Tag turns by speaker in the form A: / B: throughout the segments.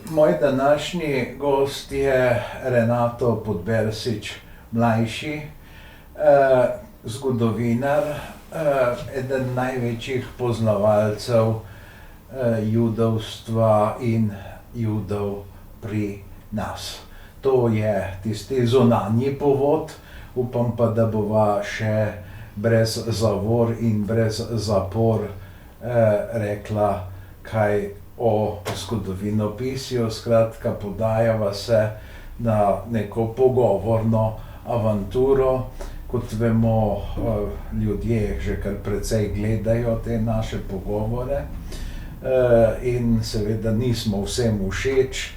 A: Moj današnji gost je Renato Podbersič mlajši, zgodovinar, eden največjih poznavalcev judovstva in Judov pri nas. To je tisti zunanji povod, upam pa, da bova še brez zavor in brez zapor rekla kaj o zgodovinopisju. Skratka, podajava se na neko pogovorno avanturo. Kot vemo, ljudje že kar precej gledajo te naše pogovore in seveda nismo vsem všeč.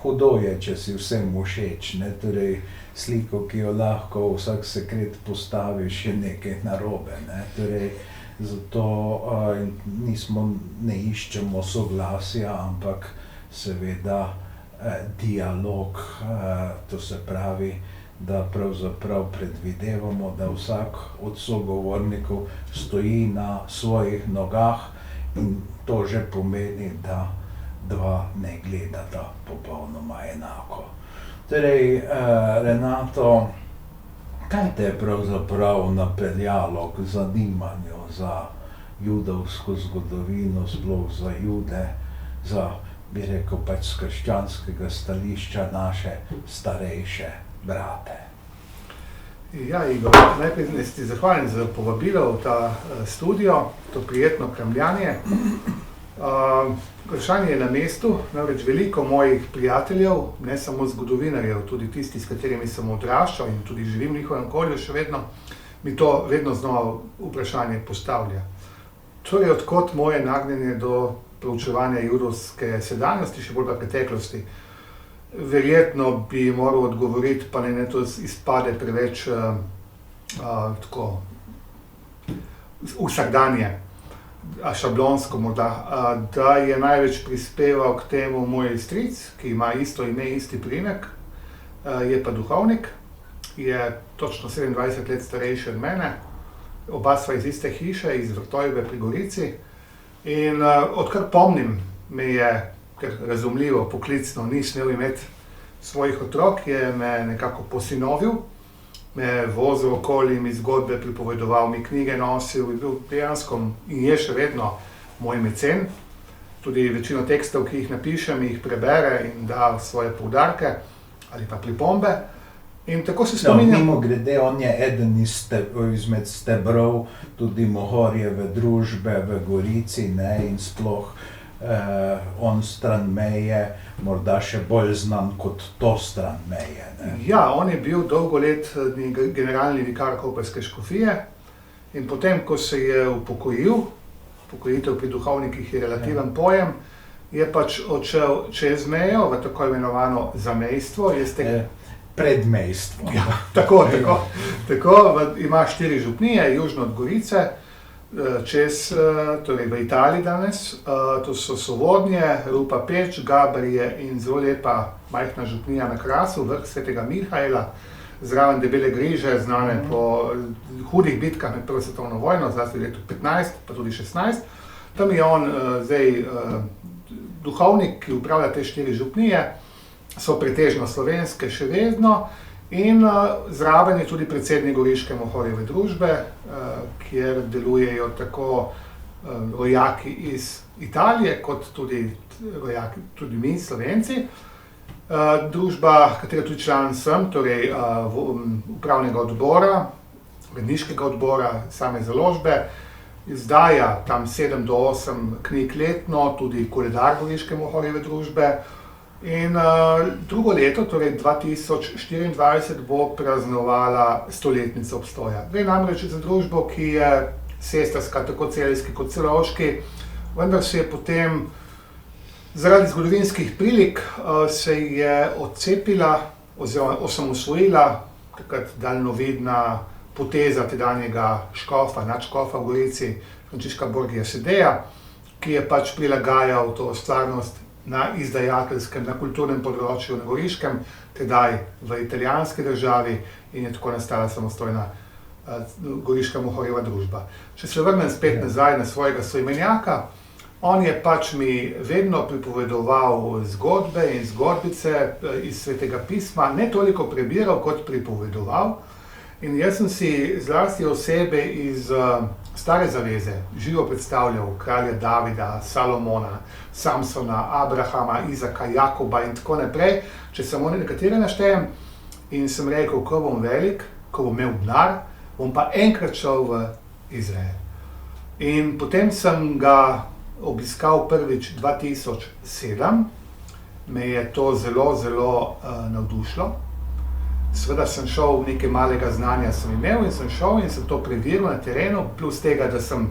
A: Hudo je, če si vsem všeč, ne, torej sliko, ki jo lahko vsak sekret postaviš, je nekaj narobe, ne, torej zato ne iščemo soglasja, ampak seveda dialog, to se pravi, da pravzaprav predvidevamo, da vsak od sogovornikov stoji na svojih nogah in to že pomeni, da dva ne gledata popolnoma enako. Torej, Renato, kaj te je pravzaprav napeljalo k zanimanju za judovsko zgodovino, sploh za Jude, za, bi rekel, pač s krščanskega stališča naše starejše brate?
B: Ja, Igor, najprej ti zahvalim za povabilo v ta studio, to prijetno kramljanje. Vprašanje je na mestu, namreč veliko mojih prijateljev, ne samo zgodovinarjev, tudi tisti, s katerimi sem odraščal in tudi živim v njihovem okolju še vedno, mi to vedno znova vprašanje postavlja. Torej, odkot moje nagnjenje do proučevanja judovske sedanjosti, še bolj pa preteklosti? Verjetno bi moral odgovoriti, pa ne to izpade preveč tako vsakdanje, šablonsko morda, da je največ prispeval k temu moj stric, ki ima isto ime, isti priimek, je pa duhovnik, je točno 27 let starejši od mene, oba sva iz iste hiše, iz Vrtojbe pri Gorici, in odkar pomnim, me je, ker razumljivo, poklicno ni smel imeti svojih otrok, je me nekako posinovil, me vozil okoli, mi zgodbe pripovedoval, mi knjige nosil, je bil dejansko in je še vedno moj mecen. Tudi večino tekstov, ki jih napišem, jih prebere in da svoje poudarke ali pa pripombe. In tako se spominjam.
A: Mimogrede, on je eden izmed stebrov tudi Mohorjeve družbe v Gorici, ne, in sploh on stran meje, morda še bolj znan kot to stran meje, ne?
B: Ja, on je bil dolgo let generalni vikar koprske škofije in potem, ko se je upokojil, upokojitev pri duhovnikih je relativen pojem, je pač odšel čez mejo v tako imenovano zamejstvo.
A: Predmejstvo.
B: Ja, tako. Ima 4 župnije, južno od Gorice, torej v Italiji danes, to so Sovodnje, Rupa Peč, Gabrije in zelo lepa majhna župnija na Krasu, vrh Svetega Mihaela, zraven Debele Griže, znane po hudih bitkah med Prvo svetovno vojno, zlasti v letu 15, pa tudi 16. Tam je on zdaj duhovnik, ki upravlja te 4 župnije, so pretežno slovenske še vedno. In zraven je tudi predsednik Goriške Mohorjeve družbe, kjer delujejo tako rojaki iz Italije, kot tudi rojaki, tudi mi, Slovenci. Družba, katere tudi član sem, torej upravnega odbora, uredniškega odbora, same založbe, izdaja tam 7 do 8 knjig letno, tudi koledar Goriške Mohorjeve družbe. In drugo leto, torej 2024, bo praznovala stoletnico obstoja. Gre namreč za družbo, ki je sestrska, tako celjski kot celovški, vendar se je potem zaradi zgodovinskih prilik se je odcepila oziroma osamosvojila takrat daljnovidna poteza tedanjega škofa, nadškofa v Gorici, Frančiška Borgija Sedeja, ki je pač prilagajal to stvarnost na izdajateljskem, na kulturnem področju na Goriškem, tedaj v italijanski državi, in je tako nastala samostojna Goriška Mohorjeva družba. Če se vrnem spet nazaj na svojega soimenjaka, On je pač mi vedno pripovedoval zgodbe in zgodbice iz Svetega pisma, ne toliko prebiral kot pripovedoval. In jaz sem si zlasti osebe iz Stare zaveze živo predstavljal kralja Davida, Salomona, Samsona, Abrahama, Izaka, Jakoba in tako naprej, če samo nekatere naštejem. In sem rekel, ko bom velik, ko bom imel denar, bom pa enkrat šel v Izrael. In potem sem ga obiskal prvič 2007, me je to zelo, zelo navdušilo. Seveda sem šel, nekaj malega znanja sem imel in sem šel in sem to preveril na terenu, plus tega, da sem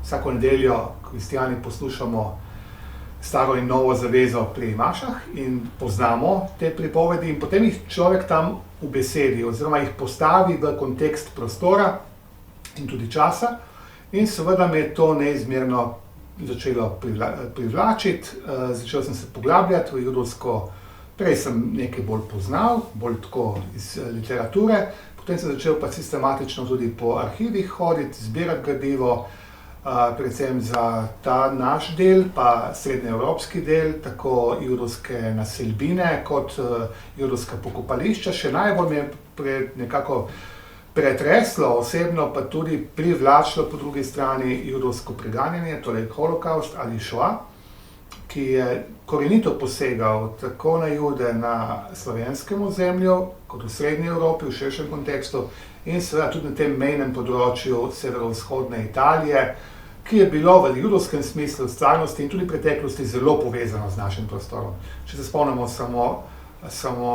B: vsako nedeljo kristjani poslušamo Staro in Novo zavezo pri mašah in poznamo te pripovedi in potem jih človek tam ubesedi oziroma jih postavi v kontekst prostora in tudi časa. In seveda me je to neizmerno začelo privlačiti, začel sem se poglabljati v judovsko. Prej sem nekaj bolj poznal, bolj tako iz literature, potem sem začel pa sistematično tudi po arhivih hoditi, zbirati gradivo, predvsem za ta naš del, pa srednjeevropski del, tako judovske naselbine kot judovska pokopališča. Še najbolj me je nekako pretreslo osebno, pa tudi privlačilo po drugi strani judovsko preganjanje, torej holokaust ali šoa, ki je korenito posegal tako na Jude na slovenskem ozemlju, kot v srednji Evropi, v širšem kontekstu, in seveda tudi na tem mejnem področju severovzhodne Italije, ki je bilo v judovskem smislu stvarnosti in tudi preteklosti zelo povezano z našim prostorom. Če se spomnimo samo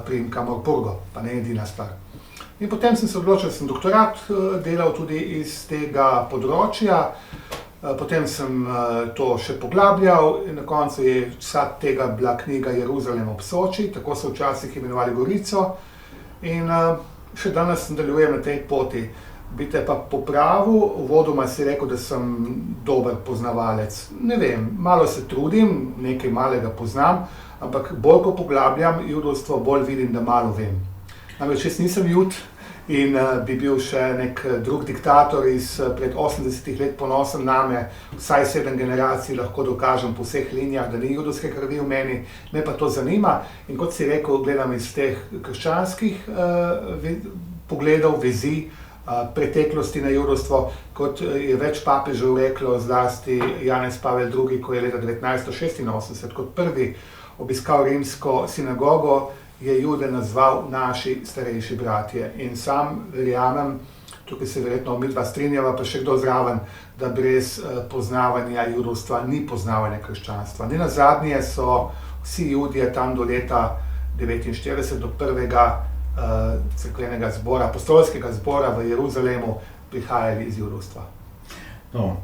B: priimka Morpurgo, pa ne edina stvar. In potem sem se odločil, da sem doktorat delal tudi iz tega področja. Potem sem to še poglabljal in na koncu je vsa tega bila knjiga Jeruzalem ob Soči, tako so včasih imenovali Gorico. In še danes nadaljujem na tej poti. Bi te pa popravil, uvodoma si rekel, da sem dober poznavalec. Ne vem, malo se trudim, nekaj malega poznam, ampak bolj ko poglabljam judovstvo, bolj vidim, da malo vem. Namreč jaz nisem Jud in bi bil še nek drug diktator iz pred 80 let ponosen name, vsaj 7 generacij lahko dokažem po vseh linijah, da ni judovske krvi v meni, me pa to zanima. In kot si rekel, gledam iz teh krščanskih pogledov, vezi, preteklosti na judovstvo, kot je več papežev reklo, zlasti Janez Pavel II, ko je leta 1986 kot prvi obiskal rimsko sinagogo, je Jude nazval naši starejši bratje. In sam verjamem, tukaj se verjetno midva strinjava, pa še kdo zraven, da brez poznavanja judovstva ni poznavanja krščanstva. Nenazadnje so vsi Judje tam do leta 1949, do prvega cerkvenega zbora, apostolskega zbora v Jeruzalemu prihajali iz judovstva.
A: No,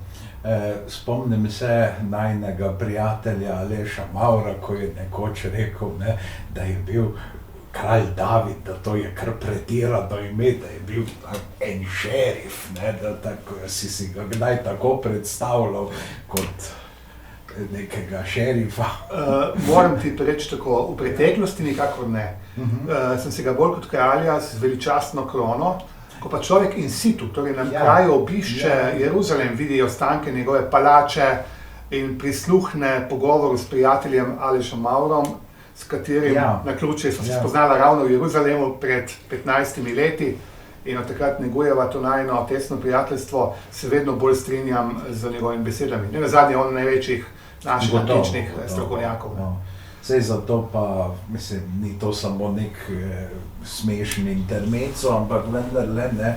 A: spomnim se najnega prijatelja Aleša Mavra, ko je nekoč rekel, ne, da je bil kralj David, da to je kar pretirano ime, da je bil en šerif, ne, da tako, si ga kdaj tako predstavljal kot nekega šerifa.
B: Moram ti reči tako, v preteklosti nikakor ne. Sem se ga bolj kot kralja z veličastno krono, ko pa človek in situ, torej na kraju obišče Jeruzalem, vidi ostanke njegove palače in prisluhne pogovoru s prijateljem Alešom Mavrom, s katerim naključje so se spoznala ravno v Jeruzalemu pred 15 leti in od takrat negujeva to najino tesno prijateljstvo, se vedno bolj strinjam z njegovimi besedami. Nenazadnje on največjih naših antičnih strokovnjakov.
A: Sej zato pa, mislim, ni to samo nek smešen intermezzo, ampak vendarle, ne,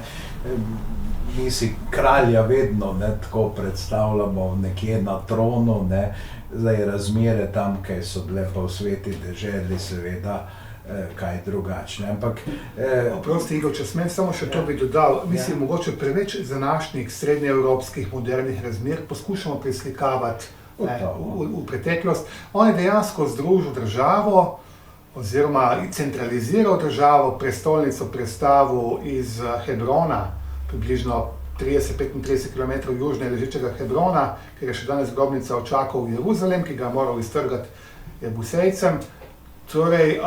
A: mi si kralja vedno tako predstavljamo nekje na tronu, ne, zdaj razmere tam, kaj so bile pa v sveti deželi, seveda, kaj drugačne, ampak...
B: Oprosti, Igor, če smem samo še to bi dodal, mislim, mogoče preveč z današnjih srednjeevropskih modernih razmer poskušamo preslikavati v preteklost. On je dejansko združil državo oziroma centraliziral državo, prestolnico prestavil iz Hebrona, približno 30-35 km južne ležečega Hebrona, ker je še danes grobnica očakal v Jeruzalem, ki ga je moral iztrgati Jebusejcem. Torej,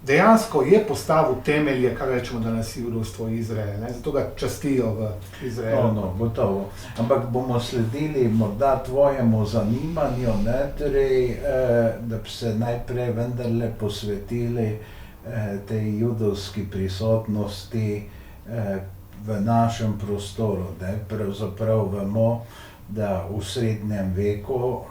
B: dejansko je postavil temelje, kar rečemo danes judovstvo Izrael, ne? Zato ga častijo v Izraelu.
A: No, gotovo. Ampak bomo sledili morda tvojemu zanimanju, ne? Torej, da bi se najprej vendarle posvetili tej judovski prisotnosti v našem prostoru. Ne? Pravzaprav vemo, da v srednjem veku,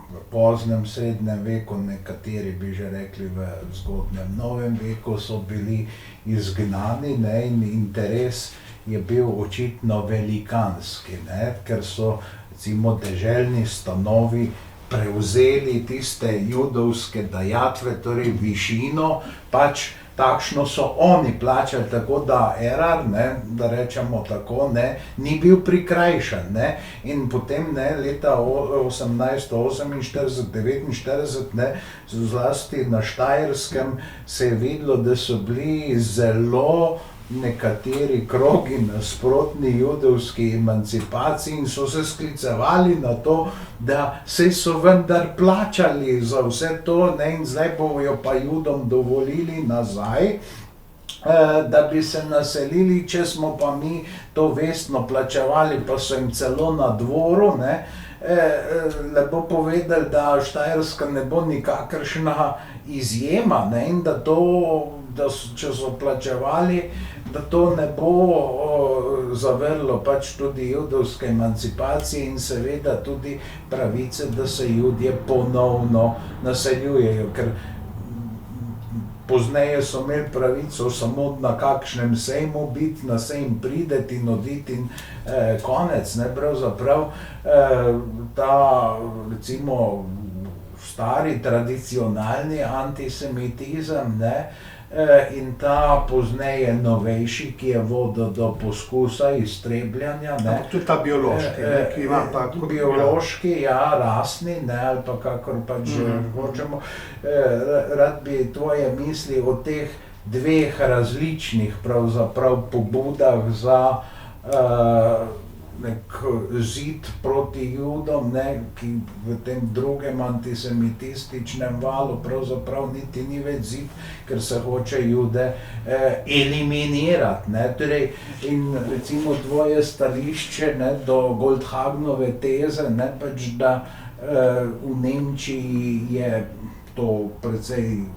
A: v poznem srednjem veku, nekateri bi že rekli v zgodnjem novem veku, so bili izgnani, ne, in interes je bil očitno velikanski, ne, ker so recimo deželni stanovi prevzeli tiste judovske dajatve, torej višino, pač takšno so oni plačali, tako da erar, ne, da rečemo tako, ne, ni bil prikrajšan, ne, in potem, ne, leta 1848-49, ne, zlasti na Štajerskem se je videlo, da so bili zelo nekateri krogi nasprotni judovski emancipaciji in so se sklicevali na to, da se so vendar plačali za vse to, ne, in zdaj bojo pa Judom dovolili nazaj, da bi se naselili, če smo pa mi to vestno plačevali, pa so jim celo na dvoru, ne, lepo povedali, da Štajerska ne bo nikakršna izjema, ne, in da to, če so plačevali, da to ne bo zavrlo pač tudi judovske emancipacije in seveda tudi pravice, da se Judje ponovno naseljujejo, ker pozneje so imeli pravico samo na kakšnem sejmu biti, na sejm prideti in oditi in konec, ne, pravzaprav ta, recimo, stari, tradicionalni antisemitizem, ne, in ta pozneje novejši, ki je vodil do poskusa iztrebljanja, ne.
B: Tudi ta biološki, ne, ki ima pa...
A: Biološki, ja, rasni, ne, ali pa kakor pač hočemo. Rad bi tvoje misli o teh dveh različnih pravzaprav pobudah za nek zid proti Judom, ne, ki v tem drugem antisemitističnem valu pravzaprav niti ni več zid, ker se hoče Jude eliminirati, ne, torej, in recimo tvoje stališče, ne, do Goldhagnove teze, ne, pač da v Nemčiji je to precej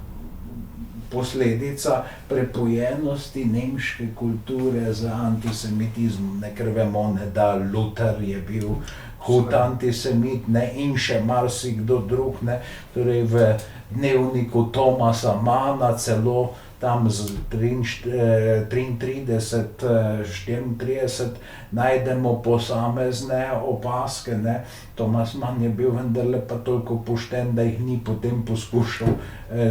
A: posledica prepojenosti nemške kulture z antisemitizmom, ne, ker vemo, ne, da Luther je bil hud antisemit, ne, in še marsikdo drug, ne, torej v dnevniku Thomasa Manna celo tam z 33-34 najdemo posamezne opaske, ne. Thomas Mann je bil vendarle pa toliko pošten, da jih ni potem poskušal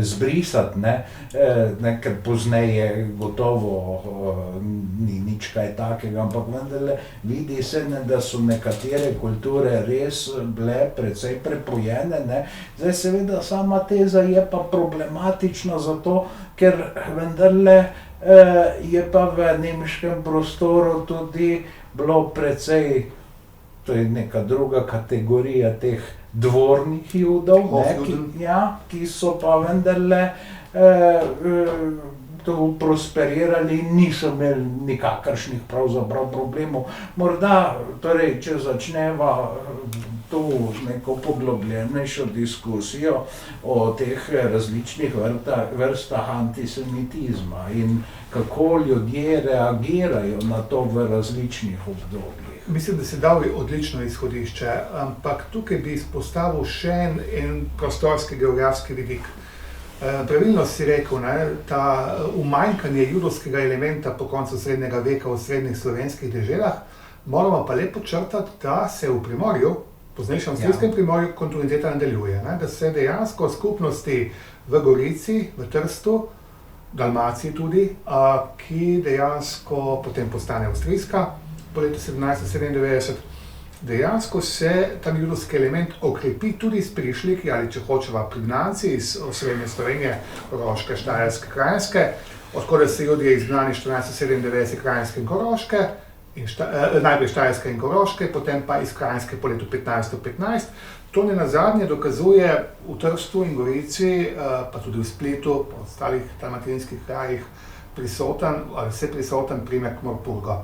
A: zbrisati, ne, ker pozneje gotovo ni nič kaj takega, ampak vendarle vidi se, ne, da so nekatere kulture res bile precej prepojene, ne. Zdaj seveda sama teza je pa problematična zato, ker vendarle je pa v nemškem prostoru tudi bilo precej, to je neka druga kategorija teh dvornih Judov, ne, ki so pa vendarle to prosperirali in niso imeli nikakršnih pravzaprav problemov. Morda, torej, če začneva tu neko poglobljenejšo diskusijo o teh različnih vrstah antisemitizma in kako ljudje reagirajo na to v različnih obdobjih.
B: Mislim, da si dal odlično izhodišče, ampak tukaj bi izpostavil še en prostorski geografski vidik. Pravilno si rekel, ne, ta umanjkanje judovskega elementa po koncu srednjega veka v srednjih slovenskih deželah, moramo pa le podčrtati, da se v Primorju, poznejšem avstrijskem Primorju, kontinuiteta nadaljuje, ne, da se dejansko skupnosti v Gorici, v Trstu, Dalmaciji tudi, ki dejansko potem postane avstrijska, po letu 1797, dejansko se tam judovski element okrepi tudi s prišleki ali, če hočeva, prignanci iz osrednje Slovenije, Koroške, Štajerske, Kranjske, odkode so Judje izgnani 1497 Kranjske in Koroške, najprej Štajerske in Koroške, potem pa iz Kranjske po letu 1515. To nenazadnje dokazuje v Trstu in Gorici, pa tudi v Splitu, po ostalih dalmatinskih krajih prisoten, ali vse prisoten primek Morpurgo.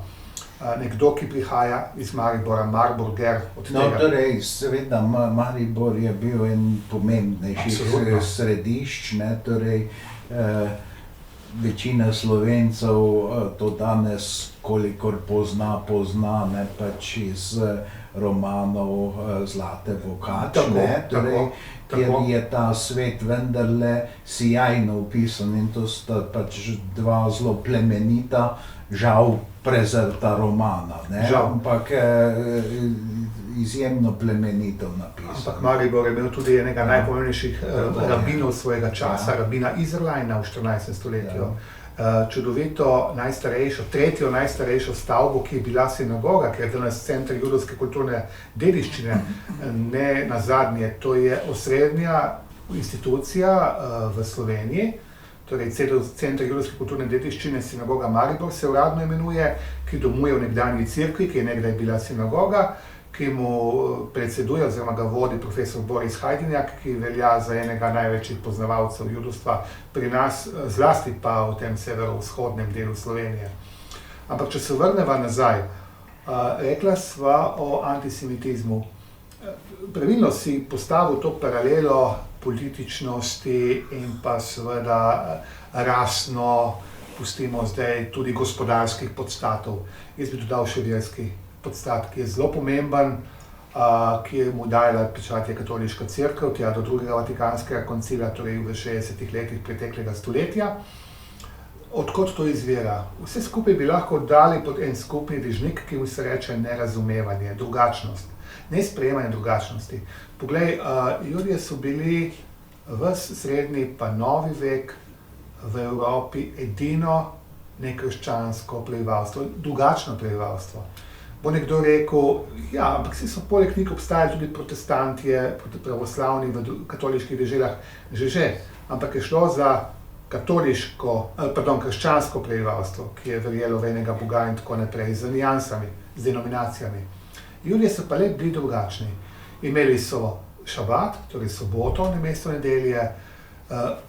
B: Nekdo, ki prihaja iz Maribora, Marburger, od tega.
A: No, torej, seveda, Maribor je bil en pomembnejših središč, ne, torej, večina Slovencev to danes, kolikor pozna, ne, pač iz romanov Zlate Vokač, ne, torej, kjer je ta svet vendarle sijajno opisan in to sta pač dva zelo plemenita, žal prezrta romana, ne, ampak izjemno plemenito napisano.
B: Ampak Maribor je imel tudi enega najpomembnejših rabinov svojega časa, rabina Izerlajna v 14. stoletju. Čudovito najstarejšo, tretjo najstarejšo stavbo, ki je bila sinagoga, ki je danes center judovske kulturne dediščine, ne nazadnje, to je osrednja institucija v Sloveniji, torej center judovske kulturne dediščine, sinagoga Maribor se uradno imenuje, ki domuje v nekdanji cerkvi, ki je nekdaj bila sinagoga, ki mu predseduje oziroma ga vodi profesor Boris Hajdinjak, ki velja za enega največjih poznavalcev judovstva pri nas, zlasti pa v tem severovzhodnem delu Slovenije. Ampak če se vrneva nazaj, rekla sva o antisemitizmu. Pravilno si postavil to paralelo političnosti in pa seveda rasno, pustimo zdaj tudi gospodarskih podstatov. Jaz bi dodal še verski podstat, ki je zelo pomemben, ki je mu dajala pečat je katoliška cerkev, tja do drugega Vatikanskega koncila, torej v 60. letih preteklega stoletja. Odkot to izvira? Vse skupaj bi lahko dali pod en skupni dežnik, ki mu se reče nerazumevanje, drugačnost, nesprejemanje drugačnosti. Poglej, Judje so bili ves srednji pa novi vek v Evropi edino nekrščansko prebivalstvo, drugačno prebivalstvo. Bo nekdo rekel, ja, ampak so poleg njih obstajali tudi protestantje, pravoslavni v katoliških deželah, že, ampak je šlo za krščansko prebivalstvo, ki je verjelo v enega Boga in tako naprej, z niansami, z denominacijami. Judje so pa le bili drugačni. Imeli so šabat, torej soboto namesto nedelje,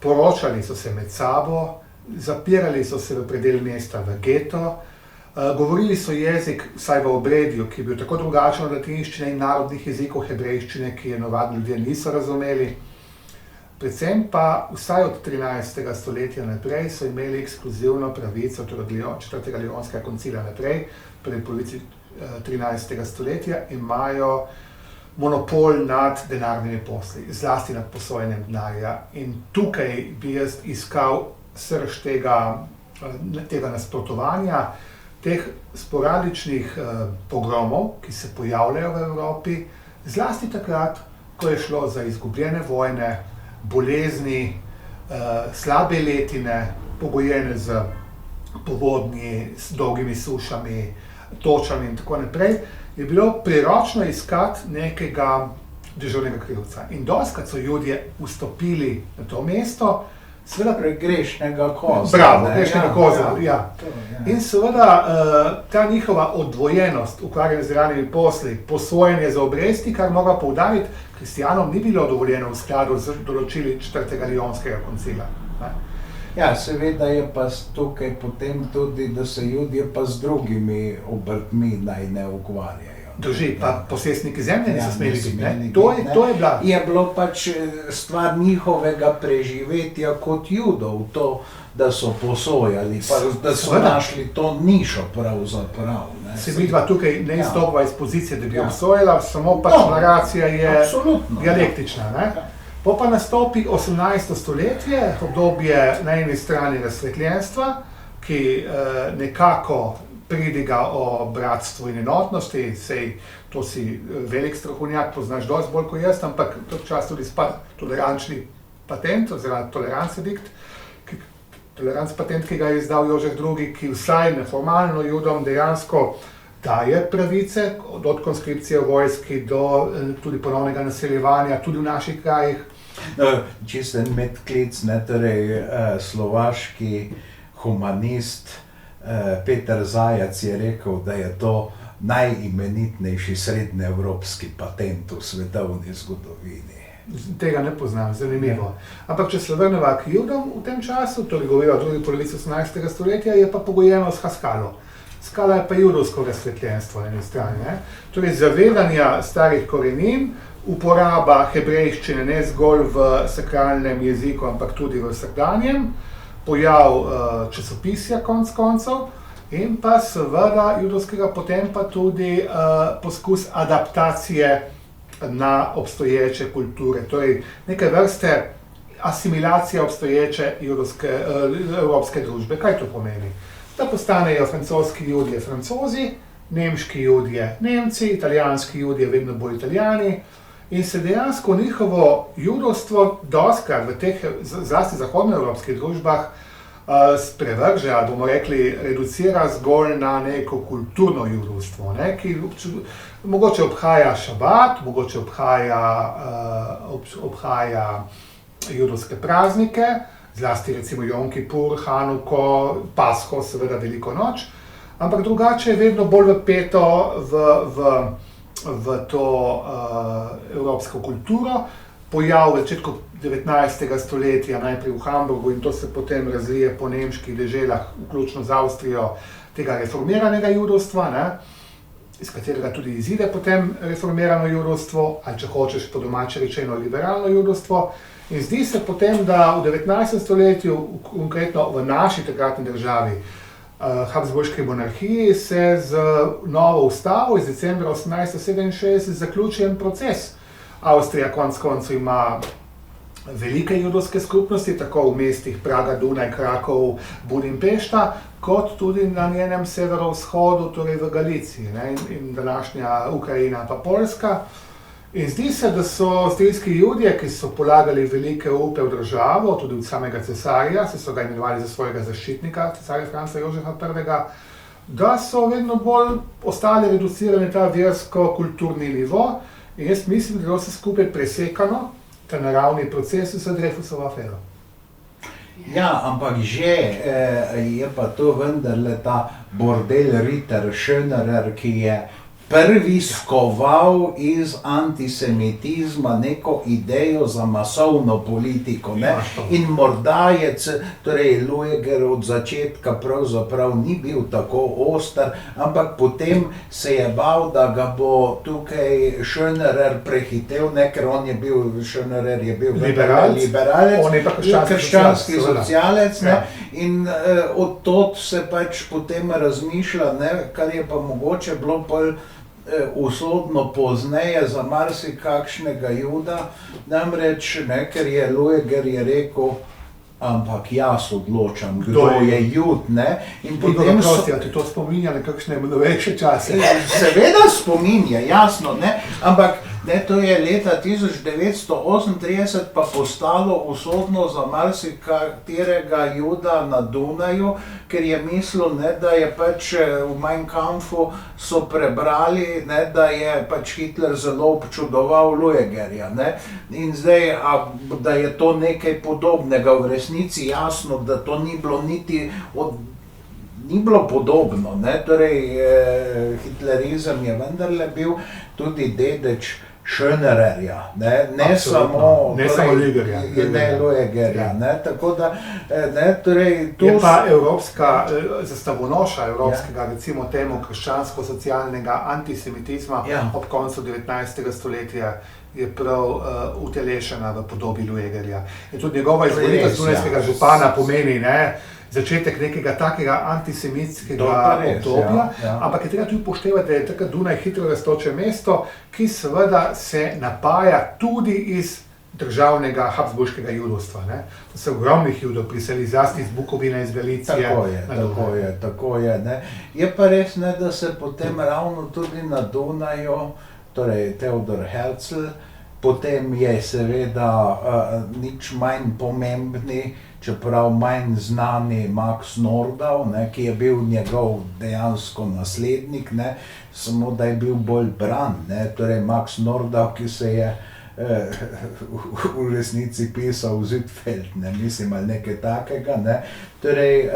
B: poročali so se med sabo, zapirali so se v predel mesta v geto, govorili so jezik, vsaj v obredju, ki je bil tako drugačen od latinščine in narodnih jezikov hebrejščine, ki je navadni ljudje niso razumeli. Predvsem pa vsaj od 13. stoletja naprej so imeli ekskluzivno pravico, torej od 4. Lionskega koncila naprej, prvi polovici 13. stoletja, imajo monopol nad denarnimi posli, zlasti nad posojenjem denarja. In tukaj bi jaz iskal srž tega nasprotovanja, teh sporadičnih pogromov, ki se pojavljajo v Evropi, zlasti takrat, ko je šlo za izgubljene vojne, bolezni, slabe letine, pogojene z povodnji, s dolgimi sušami, točami in tako naprej, je bilo priročno iskati nekega dežurnega krivca. In dostikrat so Judje vstopili na to mesto, seveda
A: grešnega koza.
B: Bravo, grešnega koza, ja. In seveda ta njihova odvojenost, ukvarjanje z realnimi posli, posojanje za obresti, kar moram poudariti, kristjanom ni bilo dovoljeno v skladu z določili 4. Lionskega koncila.
A: Ja, seveda je pa tukaj potem tudi, da se Judje pa z drugimi obrtmi naj ne ukvarjajo.
B: Drži, pa posestniki zemlje niso smeli biti, ne? To je bila.
A: Je bilo pač stvar njihovega preživetja kot Judov, to, da so posojali, pa da so našli to nišo pravzaprav.
B: Se vidva tukaj ne izstopava iz pozicije, da bi obsojala, samo pač naracija je dialektična, ne? Po pa nastopi 18. stoletje, obdobje na eni strani razsvetljenstva, ki nekako pridiga o bratstvu in enotnosti, sej to si velik strokovnjak, poznaš dosti bolj kot jaz, ampak to čas tudi tolerančni patent, oziroma toleranc patent, ki ga je izdal Jožef II, ki vsaj neformalno Judom dejansko daje pravice, od konskripcije v vojski do tudi ponovnega naseljevanja, tudi v naših krajih.
A: Čisto en medklic, torej slovaški humanist Peter Zajac je rekel, da je to najimenitnejši srednjeevropski patent v svetovni zgodovini.
B: Tega ne poznam, zanimivo. Ampak če se vrnemo k Judom v tem času, torej govorijo o drugi polovici 18. stoletja, je pa pogojeno s Haskalo. Skala je pa judovsko razsvetljenstvo na eni strani. Ne? Torej zavedanja starih korenin, uporaba hebrejščine ne zgolj v sakralnem jeziku, ampak tudi v vsakdanjem, pojav časopisja konec koncev in pa seveda judovskega potem pa tudi poskus adaptacije na obstoječe kulture, torej neke vrste asimilacija obstoječe evropske družbe. Kaj to pomeni? Da postanejo francoski judje Francozi, nemški judje Nemci, italijanski judje vedno bolj Italijani in se dejansko njihovo judovstvo dostikrat v teh zlasti zahodnoevropskih družbah sprevrže, ali bomo rekli, reducira zgolj na neko kulturno judovstvo, ne, ki mogoče obhaja šabat, mogoče obhaja judovske praznike, zlasti recimo Jom Kipur, Hanuko, Pasko, seveda Veliko noč, ampak drugače je vedno bolj vpeto v to evropsko kulturo. Pojav v začetku 19. stoletja, najprej v Hamburgu in to se potem razvije po nemških deželah, vključno z Avstrijo, tega reformiranega judovstva, ne, iz katerega tudi izide potem reformirano judovstvo, ali če hočeš po domače rečeno liberalno judovstvo. In zdi se potem, da v 19. stoletju, konkretno v naši takratni državi, Habsburški monarhiji, se z novo ustavo iz decembra 1867 zaključi en proces. Avstrija konec koncev ima velike judovske skupnosti, tako v mestih Praga, Dunaj, Krakov, Budimpešta, kot tudi na njenem severovzhodu, torej v Galiciji, ne, in današnja Ukrajina pa Poljska. In zdi se, da so avstrijski judje, ki so polagali velike upe v državo, tudi od samega cesarja, se so ga imenovali za svojega zaščitnika, cesarja Franca Jožefa I., da so vedno bolj ostali reducirani ta versko-kulturni nivo. In jaz mislim, da je vse skupaj presekano, ta naravni proces z Dreyfusovo afero.
A: Ja, ampak že je pa to vendarle ta bordel Ritter Schönerer, ki je prvi skoval iz antisemitizma neko idejo za masovno politiko, ne? In morda je, torej Lueger od začetka pravzaprav ni bil tako oster, ampak potem se je bal, da ga bo tukaj Schönerer prehitel, ne, ker on je bil, Schönerer je bil liberalec,
B: on je pa
A: krščanski socialec, ne? In od tod se pač potem razmišlja, ne, kar je pa mogoče bilo bolj usodno pozneje za marsikakšnega juda, namreč, ne, ker je Lueger je rekel, ampak jaz odločam, kdo je jud, ne, in potem
B: ti to spominja na kakšne novejše čase?
A: Seveda spominja, jasno, ne, ampak ne, to je leta 1938 pa postalo usodno za marsikaterega juda na Dunaju, ker je mislil, ne, da je pač v Mein Kampfu so prebrali, ne, da je pač Hitler zelo občudoval Luegerja, ne, in zdaj, da je to nekaj podobnega, v resnici jasno, da to ni bilo niti ni bilo podobno, ne, torej hitlerizem je vendarle bil tudi dedeč Schönererja, ne samo
B: Luegerja,
A: ne Luegerja, ne, tako da, ne, torej tu
B: je pa evropska zastavonoša evropskega, recimo temu krščansko-socialnega antisemitizma ob koncu 19. stoletja je prav utelešena v podobi Luegerja. In tudi njegova izvolitev dunajskega župana pomeni, ne, začetek nekega takega antisemitskega obdobja, ampak je treba tudi upoštevati, da je tako Dunaj hitro rastoče mesto, ki seveda se napaja tudi iz državnega habsburškega judovstva, ne. To se ogromnih judov priseli, zlasti iz Bukovine, iz Galicije.
A: Tako je, ne. Je pa res, ne, da se potem ravno tudi na Dunaju, torej Theodor Herzl, potem je seveda nič manj pomembni, čeprav manj znani Max Nordau, ne, ki je bil njegov dejansko naslednik, ne, samo da je bil bolj bran, ne, torej Max Nordau, ki se je v resnici pisal Ziegfeld, ne, mislim, ali nekaj takega, ne. Torej,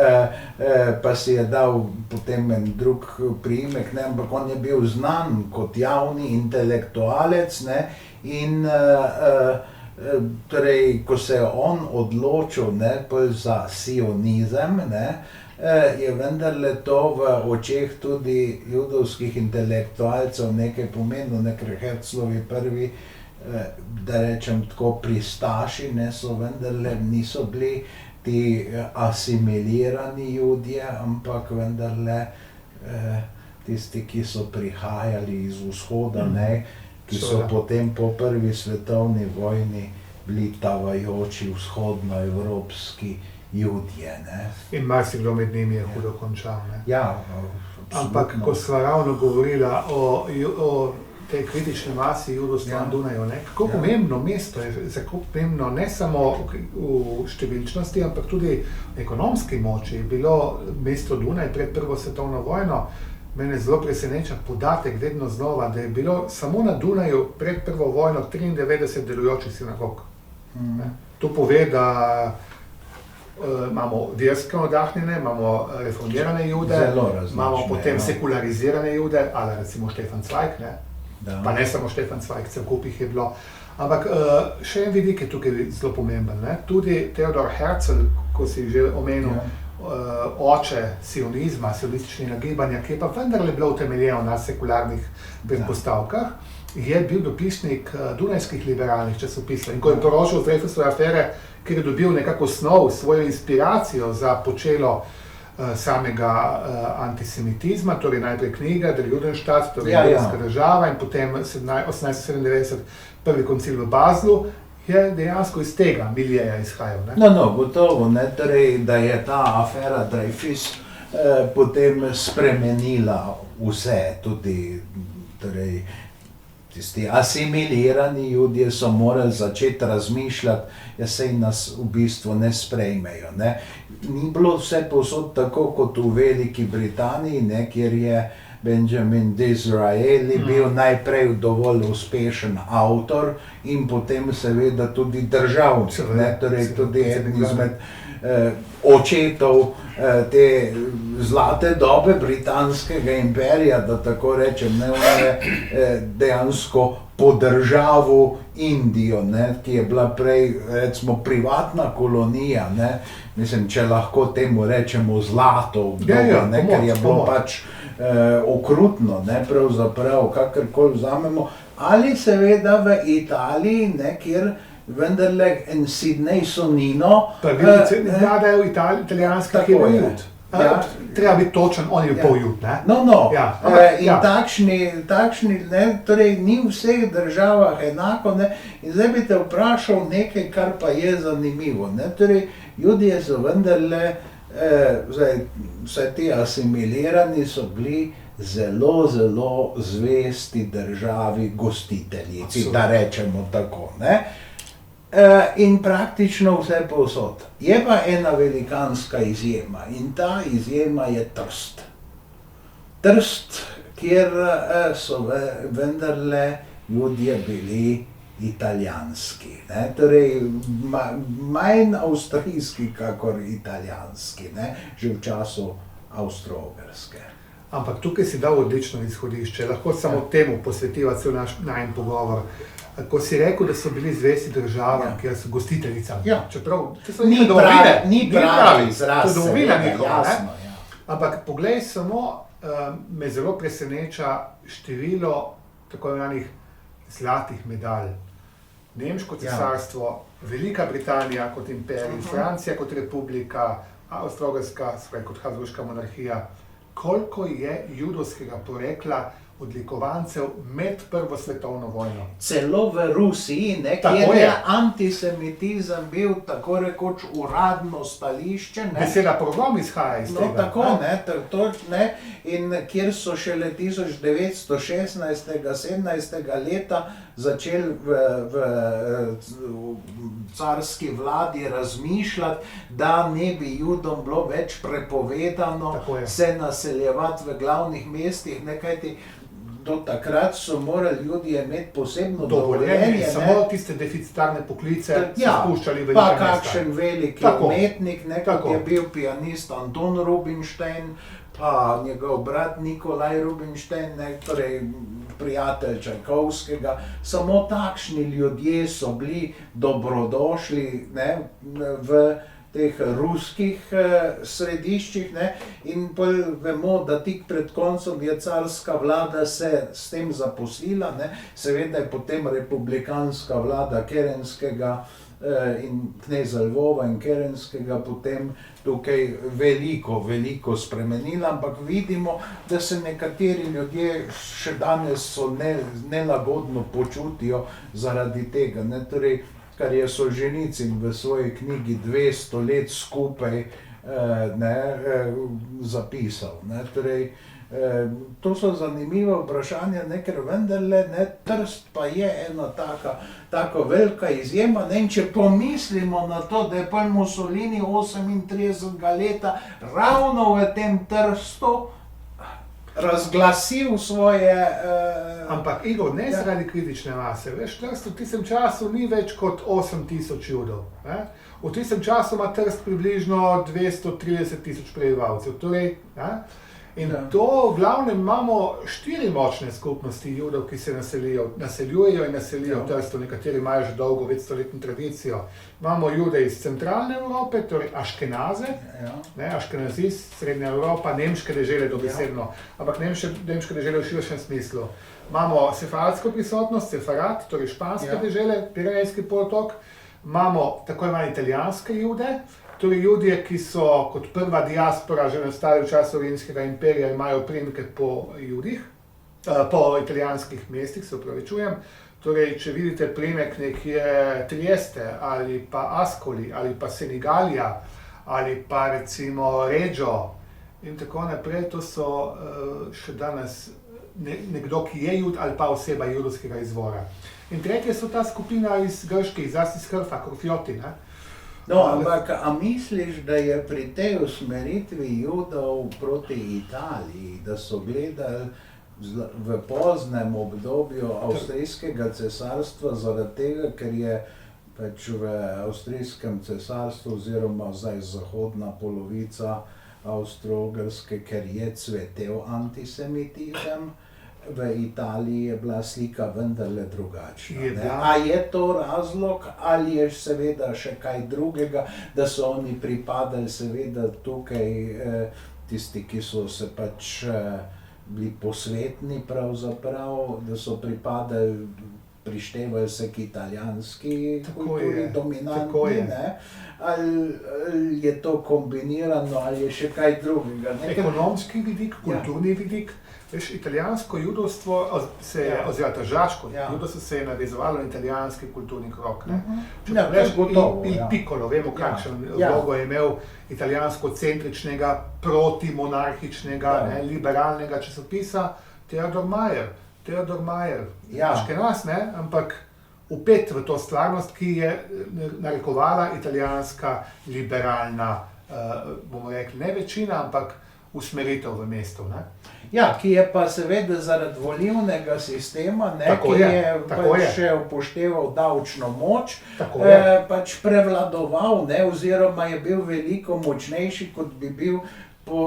A: pa si je dal potem en drug priimek, ne, ampak on je bil znan kot javni intelektualec, ne, in torej, ko se je on odločil, ne, za sionizem, ne, je vendarle to v očeh tudi judovskih intelektualcev nekaj pomenilo, ker Herzlovi prvi, da rečem tako, pristaši, ne, so vendarle niso bili ti asimilirani Judje, ampak vendarle tisti, ki so prihajali iz vzhoda, ne, ki so potem po prvi svetovni vojni bili tavajoči vzhodnoevropski Judje, ne.
B: In marsikdo med njimi je hudo končal, ne.
A: Ja,
B: ampak ko sva ravno govorila o tej kritični masi judovstva na Dunaju, ne, kako pomembno mesto je, kako pomembno ne samo v številčnosti, ampak tudi v ekonomski moči je bilo mesto Dunaj pred prvo svetovno vojno. Mene zelo preseneča podatek vedno znova, da je bilo samo na Dunaju pred prvo vojno 93 delujočih sinagog. To pove, da imamo verske navdahnjene, imamo reformirane Jude, imamo potem sekularizirane Jude, ali recimo Štefan Zweig, ne? Pa ne samo Štefan Zweig, cel kup jih je bilo. Ampak še en vidik je tukaj zelo pomemben, ne? Tudi Theodor Herzl, ko si že omenil, oče sionizma, sionističnega gibanja, ki je pa vendarle bilo utemeljeno na sekularnih predpostavkah, je bil dopisnik dunajskih liberalnih časopisov. In ko je poročal Dreyfusove afere, ker je dobil nekako osnov, svojo inspiracijo za počelo samega antisemitizma, torej najprej knjiga Der Judenstaat, torej Judovska država, in potem 1897 prvi koncil v Baslu, je dejansko iz tega miljeja izhajal, ne?
A: No, gotovo, ne, torej, da je ta afera Dreyfus potem spremenila vse, tudi, torej, tisti asimilirani Judje so morali začeti razmišljati, saj nas v bistvu ne sprejmejo, ne. Ni bilo vse povsod tako kot v Veliki Britaniji, ne, kjer je Benjamin Disraeli bil najprej dovolj uspešen avtor in potem seveda tudi državnik, ne, torej tudi eden izmed očetov te zlate dobe britanskega imperija, da tako rečem, ne, on je dejansko podržavil Indijo, ne, ki je bila prej, recimo, privatna kolonija, ne, mislim, če lahko temu rečemo zlato obdobje, ne, ker je bilo pač okrutno, ne, pravzaprav, kakorkoli vzamemo, ali seveda v Italiji, ne, kjer vendarle en Sidney Sonino.
B: Prvi predsednik vlade v italijanski, ki je Jud. Treba biti točen, on je pol Jud, ne? In takšni, ne, torej ni v vseh državah enako, ne, in zdaj bi te vprašal nekaj, kar pa je zanimivo, ne, torej Judje so vendarle, vsaj ti asimilirani so bili zelo, zelo zvesti državi gostiteljici, da rečemo tako, ne. In praktično vse povsod. Je pa ena velikanska izjema in ta izjema je Trst. Trst, kjer so vendarle Judje bili italijanski, ne, torej manj avstrijski kakor italijanski, ne, že v času Avstro-Ogrske. Ampak tukaj si dal odlično izhodišče, lahko samo temu posvetiva cel najin pogovor. Ko si rekel, da so bili zvesti državam, kjer so gostiteljicam, čeprav
A: ni pravi izraz,
B: to domovina njihova, ne? Ampak poglej samo, me zelo preseneča število tako imenih zlatih medalj. Nemško cesarstvo, Velika Britanija kot imperij, Francija kot republika, Avstro-Ogrska kot Habsburška monarhija. Koliko je judovskega porekla odlikovancev med prvo svetovno vojno?
A: Celo v Rusiji, ne, kjer je antisemitizem bil tako rekoč uradno stališče, ne.
B: Beseda pogrom izhaja iz tega.
A: No, tako, ne, in kjer so šele 1916. 17. leta začeli v carski vladi razmišljati, da ne bi Judom bilo več prepovedano se naseljevati v glavnih mestih, ne, kajti do takrat so morali ljudje imeti posebno
B: Dovoljenje,
A: dovoljenje,
B: samo tiste deficitarne poklice so spuščali v
A: pa
B: velika mesta.
A: kakšen veliki
B: Tako.
A: umetnik, kot
B: Tako.
A: je bil pianist Anton Rubinstein, pa njegov brat Nikolaj Rubinstein, torej prijatelj Čajkovskega. Samo takšni ljudje so bili dobrodošli, v teh ruskih središčih, in pol vemo, da tik pred koncem je carska vlada se s tem zaposlila, seveda je potem republikanska vlada Kerenskega in kneza Lvova in Kerenskega potem tukaj veliko spremenila, ampak vidimo, da se nekateri ljudje še danes so nelagodno počutijo zaradi tega, torej, kar je Solženicin v svoji knjigi 200 let skupaj zapisal. Torej, to so zanimiva vprašanja, ker vendarle Trst pa je ena taka velika izjema. In če pomislimo na to, da je pa Mussolini 38. leta ravno v tem Trstu razglasil svoje...
B: Ampak Igor, ne zaradi kritične mase, veš, Trst v tistem času ni več kot 8000 Judov. V tistem času ima Trst približno 230 000 prebivalcev. Torej, in to v glavnem imamo 4 močne skupnosti Judov, ki se naseljujejo in naselijo v Trstu. Nekateri imajo že dolgo, večstoletno tradicijo. Imamo Jude iz centralne Evrope, torej Aškenaze, Aškenazis, Srednja Evropa, nemške dežele dobesedno, ampak nemške dežele v širšem smislu. Imamo sefaradsko prisotnost, Sefarad, torej španske dežele, Pirenejski polotok. Imamo tako imenovane italijanske Jude, torej Judje, ki so kot prva diaspora že nastali v času Rimskega imperija, imajo priimke po Judih, po italijanskih mestih, se opravičujem. Torej, če vidite priimek nekje Trieste ali pa Ascoli ali pa Senigallia ali pa recimo Reggio in tako naprej, to so še danes nekdo, ki je Jud ali pa oseba judovskega izvora. In tretje so ta skupina iz grških, zlasti iz Krfa, Korfjoti.
A: No, ampak a misliš, da je pri tej usmeritvi Judov proti Italiji, da so gledali v poznem obdobju Avstrijskega cesarstva zaradi tega, ker je pač v Avstrijskem cesarstvu oziroma zdaj zahodna polovica Avstro-Ogrske, ker je cvetel antisemitizem, v Italiji je bila slika vendarle drugačna. A je to razlog ali je seveda še kaj drugega, da so oni pripadali seveda tukaj tisti, ki so se pač bili posvetni pravzaprav, da so pripadali, prištevali se k italijanski kulturi dominantni, ali je to kombinirano, ali je še kaj drugega.
B: Ekonomski vidik, kulturni vidik. Veš, italijansko judovstvo, oziroma tržaško judovstvo se je navezovalo na italijanski kulturni krog. Če pogledaš Il Piccolo, vemo kakšen vlogo je imel italijansko-centričnega, protimonarhičnega, liberalnega časopisa Theodor Meyer, Aškenaz, ampak vpet v to stvarnost, ki je narekovala italijanska liberalna, bomo rekli, ne večina, ampak usmeritev v mestu.
A: Ki je pa seveda zaradi volilnega sistema, ki je pač še upošteval davčno moč, pač prevladoval, oziroma je bil veliko močnejši, kot bi bil po,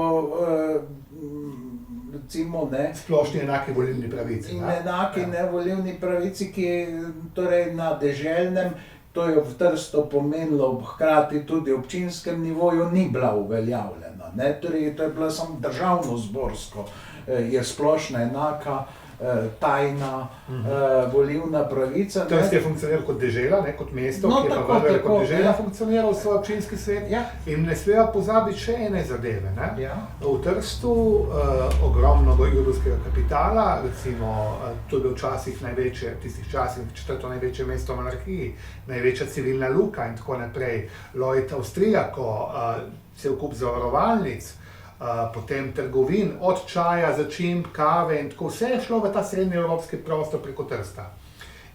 A: recimo,
B: splošni enaki volilni pravici.
A: In enaki volilni pravici, ki torej na deželnem, to je v Trstu pomenilo, hkrati tudi občinskem nivoju ni bila uveljavljena. Torej, to je bila samo državno-zborsko, je splošna enaka, tajna volilna pravica.
B: Trst je funkcioniral kot dežela, kot mesto, ki je pa vendarle kot dežela funkcioniral svoj občinski svet. In ne smemo pozabiti še ene zadeve. V Trstu ogromno judovskega kapitala, recimo, to je bil včasih največje, v tistih časih četrto največje mesto v monarhiji, največja civilna luka in tako naprej, Lloyd Austriaco, cel kup zavarovalnic, potem trgovin, od čaja, začimb, kave in tako, vse je šlo v ta srednjeevropski prostor preko Trsta.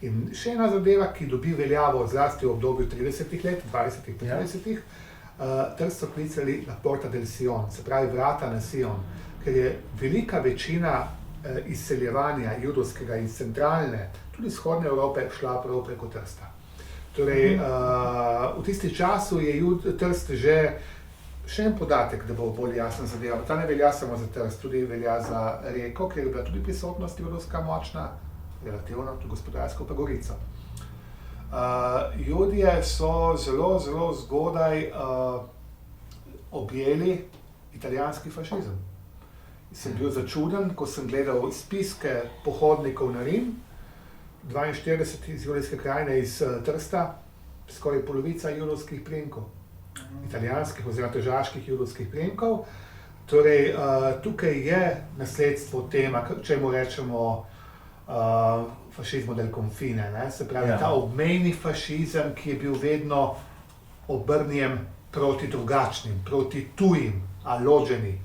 B: In še ena zadeva, ki dobi veljavo zlasti v obdobju 30 let, 20-30, Trst so klicali La Porta del Sion, se pravi vrata na Sion, ker je velika večina izseljevanja judovskega iz centralne, tudi vzhodne Evrope, šla prav preko Trsta. Torej, v tistem času je Trst že, še en podatek, da bo bolj jasno zadeva, ta ne velja samo za Trst, tudi velja za Reko, kjer je bila tudi prisotnost judovska močna, relativno, tudi gospodarsko pa Gorico. Judje so zelo, zelo zgodaj objeli italijanski fašizem. Sem bil začuden, ko sem gledal spiske pohodnikov na Rim, 42 iz Julijske krajine iz Trsta, skoraj polovica judovskih priimkov, italijanskih oziroma tržaških judovskih priimkov. Torej, tukaj je nasledstvo tema, čemu rečemo fašizmo del confine, ne? Se pravi, ta obmejni fašizem, ki je bil vedno obrnjen proti drugačnim, proti tujim, alođeni.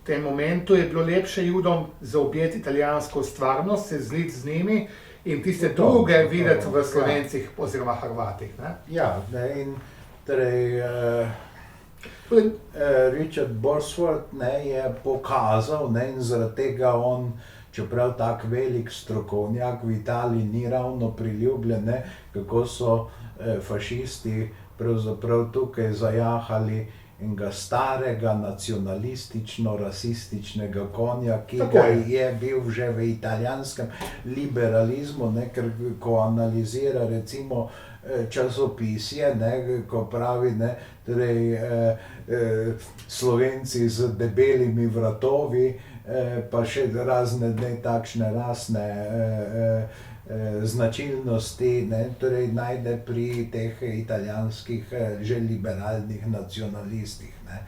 B: V tem momentu je bilo lepše Judom zaobjeti italijansko stvarnost, se zliti z njimi in tiste druge videti v Slovencih oziroma Hrvatih. Ne?
A: Ja, ne, in torej Richard Borsford je pokazal, ne, in zaradi tega on, čeprav tak velik strokovnjak v Italiji ni ravno priljubljen, ne, kako so fašisti pravzaprav tukaj zajahali enega starega nacionalistično-rasističnega konja, ki ga je bil že v italijanskem liberalizmu, ne, ker ko analizira recimo časopisje, ne, ko pravi, ne, torej, Slovenci z debelimi vratovi, pa še razne ne, takšne rasne značilnosti, ne, torej najde pri teh italijanskih že liberalnih nacionalistih. Ne.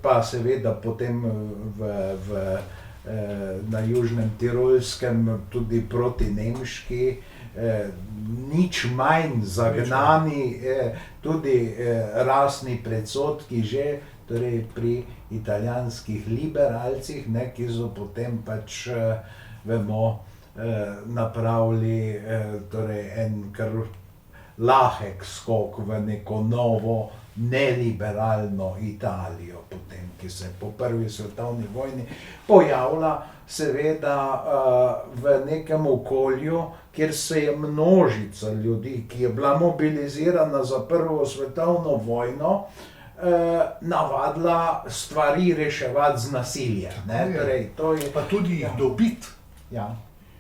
A: Pa seveda potem na Južnem Tirolskem tudi protinemški, nič manj zagnani, tudi rasni predsodki že, torej pri italijanskih liberalcih, ne, ki so potem pač, vemo, napravili torej en kar lahek skok v neko novo neliberalno Italijo potem, ki se po prvi svetovni vojni pojavlja seveda v nekem okolju, kjer se je množica ljudi, ki je bila mobilizirana za prvo svetovno vojno, navadila stvari reševati z nasiljem. Torej, to je,
B: pa tudi jih dobiti.
A: Ja.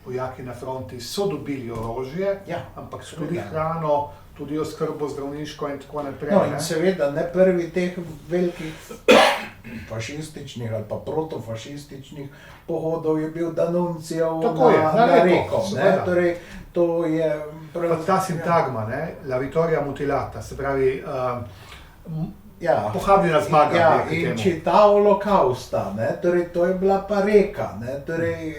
B: Vojaki na fronti so dobili orožje, ampak so tudi
A: Ja.
B: hrano, tudi oskrbo zdravniško in tako naprej.
A: No, in seveda ne prvi teh velikih fašističnih ali pa protofašističnih pohodov je bil D'Annunzijev na Reko. Torej, to je
B: Pa ta sintagma, ne, la vittoria mutilata, se pravi, pohabljena zmaga.
A: Ja, in čita holokausta, ne, torej to je bila pa Reka, ne, torej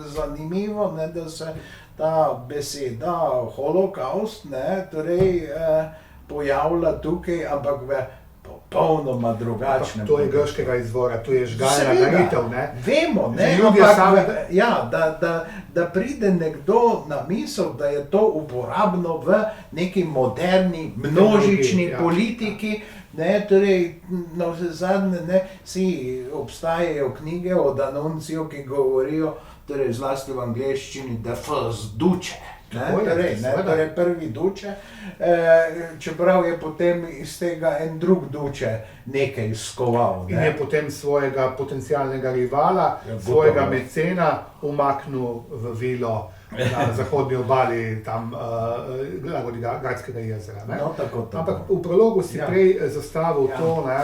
A: zanimivo, ne, da se ta beseda holokaust, ne, torej pojavlja tukaj, ampak v popolnoma drugačnem.
B: To je grškega izvora, to je žgalna naritev, ne.
A: Vemo, ne, ampak, ja, da pride nekdo na misel, da je to uporabno v neki moderni, množični politiki, ne, torej, na vsezadnje, ne, si obstajajo knjige o D'Annunziju, ki govorijo, torej zlasti v angleščini, the first duce, ne, torej prvi duce, čeprav je potem iz tega en drug duce nekaj skoval.
B: In je potem svojega potencialnega rivala, svojega mecena umaknil v vilo na zahodni obali tam Gradskega jezera. Ne?
A: No, tako.
B: Ampak v prologu si prej zastavil to, ne,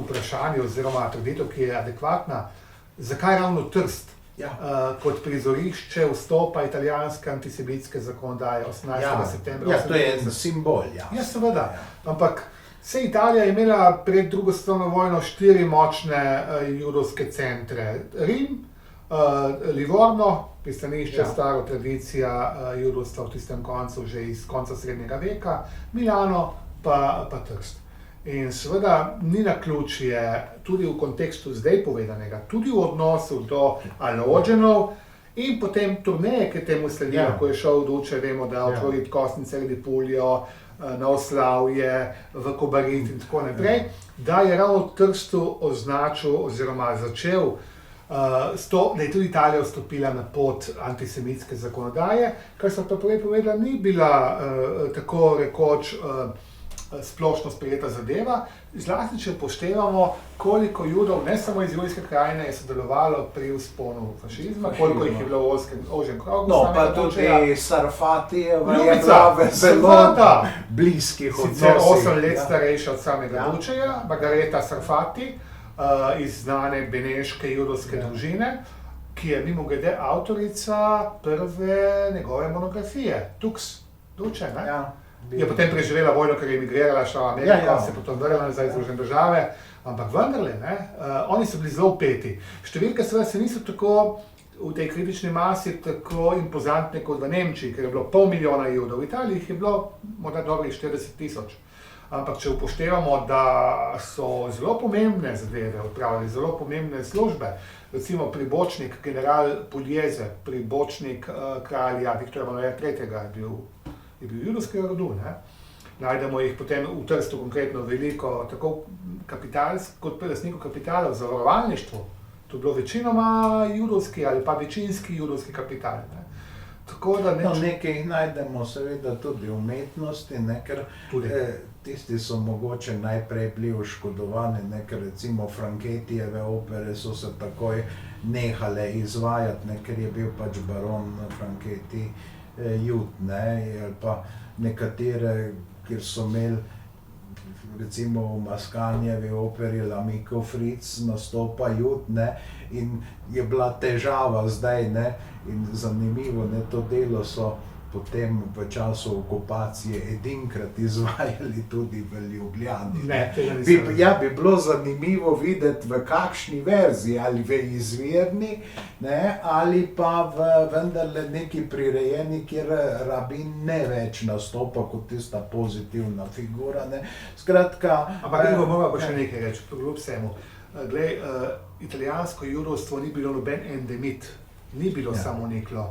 B: vprašanje oziroma trditev, ki je adekvatna. Zakaj ravno Trst kot prizorišče vstopa italijanske antisemitske zakonodaje 18. septembra?
A: Ja, to je en simbol, ja.
B: Ja, seveda. Ampak vse Italija je imela pred drugo svetovno vojno 4 močne judovske centre. Rim, Livorno, pristanišče, staro tradicija judovstva v tistem koncu, že iz konca srednjega veka, Milano pa Trst. In seveda ni naključje tudi v kontekstu zdaj povedanega, tudi v odnosu do alođenov in potem turneje, ki temu sledijo, ko je šel Duče, vemo, da otvoriti Kostnice ali Puljo, na Oslavje, v Kobarid in tako naprej, da je ravno Trstu označil oziroma začel da je tudi Italija vstopila na pot antisemitske zakonodaje, kar sem pa prej povedala, ni bila tako rekoč splošno sprejeta zadeva, zlasti če upoštevamo, koliko Judov, ne samo iz Julijske krajine, je sodelovalo pri vzponu fašizma, koliko jih je bilo v ožjem krogu.
A: No, pa tudi Sarfatijeva je
B: Ljubica,
A: bila zelo bliskih odnosih.
B: Sicer 8 let starejša od samega Dučeja, Margareta Sarfati, iz znane beneške judovske družine, ki je mimogrede avtorica prve njegove monografije, Tux, Duče, ne?
A: Ja.
B: Je potem preživela vojno, ker je emigrirala, šla v Ameriko, se potem vrnila nazaj v Združene države, ampak vendarle, oni so bili zelo vpeti. Številke seveda se niso tako v tej kritični masi tako impozantne kot v Nemčiji, ker je bilo 500 000 Judov, v Italiji jih je bilo morda dobrih 40 000. Ampak če upoštevamo, da so zelo pomembne zadeve odpravili, zelo pomembne službe, recimo pribočnik general Pugliese, pribočnik kralja Viktorja Emanuela III. Je bil judovskega rodu, ne? Najdemo jih potem v Trstu konkretno veliko, tako kot lastnikov kapitala v zavarovalništvu. To je bilo večinoma judovski ali pa večinski judovski kapital, ne? Tako da
A: nekaj najdemo seveda tudi v umetnosti, ne? Ker tisti so mogoče najprej bili oškodovani, ne? Ker recimo Franchettijeve opere so se takoj nehale izvajati, ne? Ker je bil pač baron Franchetti Jud, ne, ali pa nekatere, kjer so imeli recimo v Maskanjevi operi L'Amico Fritz nastopa Jud, ne, in je bila težava zdaj, ne, in zanimivo, ne, to delo so potem v času okupacije edinkrat izvajali tudi v Ljubljani. Bi bilo zanimivo videti, v kakšni verziji, ali v izvirni, ne, ali pa v vendarle neki prirejeni, kjer rabin ne več nastopa kot tista pozitivna figura, ne. Skratka...
B: Ampak moram pa še nekaj reči, kljub vsemu. Glej, italijansko judovstvo ni bilo noben endemit, ni bilo samoniklo.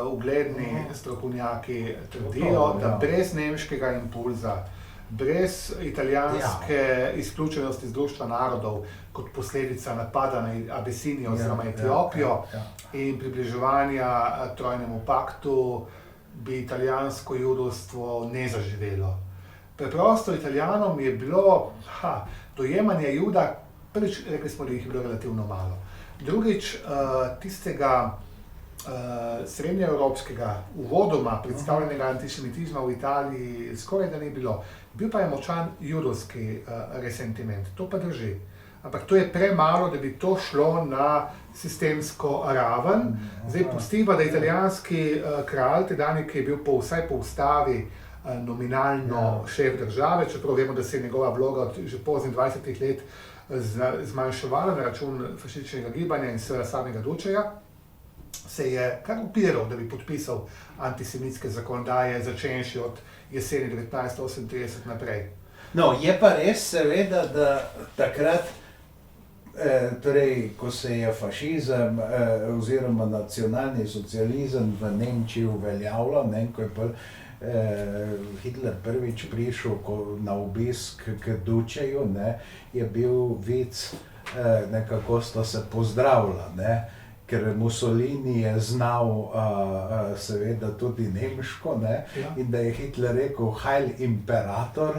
B: Ugledni strokovnjaki trdijo, da brez nemškega impulza, brez italijanske izključenosti iz Društva narodov kot posledica napada na Abesinijo oziroma Etiopijo in približevanja Trojnemu paktu, bi italijansko judovstvo ne zaživelo. Preprosto Italijanom je bilo dojemanje Juda, prvič rekli smo, da jih je bilo relativno malo. Drugič, tistega srednjeevropskega uvodoma predstavljenega antisemitizma v Italiji skoraj da ni bilo. Bil pa je močan judovski resentiment, to pa drži. Ampak to je premalo, da bi to šlo na sistemsko raven. Zdaj pustiva, da italijanski kralj, tedajni, ki je bil vsaj po ustavi nominalno šef države, čeprav vemo, da se je njegova vloga od že poznih 20 let zmanjševala na račun fašističnega gibanja in seveda samega Dučeja, se je kar upiral, da bi podpisal antisemitske zakonodaje, začenši od jeseni 1938 naprej.
A: No, je pa res seveda, da takrat, torej, ko se je fašizem oziroma nacionalni socializem v Nemčiji uveljavljal, ne, ko je Hitler prvič prišel na obisk k Dučeju, ne, je bil vic, nekako sta se pozdravila, ne. Ker Mussolini je znal seveda tudi nemško, ne, in da je Hitler rekel Heil Imperator,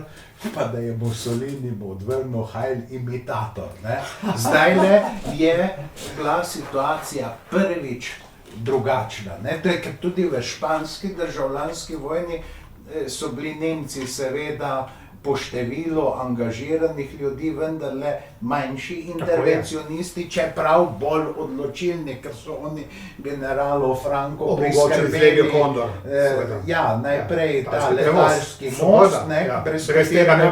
A: pa da je Mussolini mu odvrnil Heil Imitator, ne. Zdajle je bila situacija prvič drugačna, ne, to je, ker tudi v španski državljanski vojni so bili Nemci seveda po številu angažiranih ljudi vendarle manjši intervencionisti, čeprav bolj odločilni, ker so oni generalov Franco priskrbeli. Najprej ta letalski most,
B: brez tega ne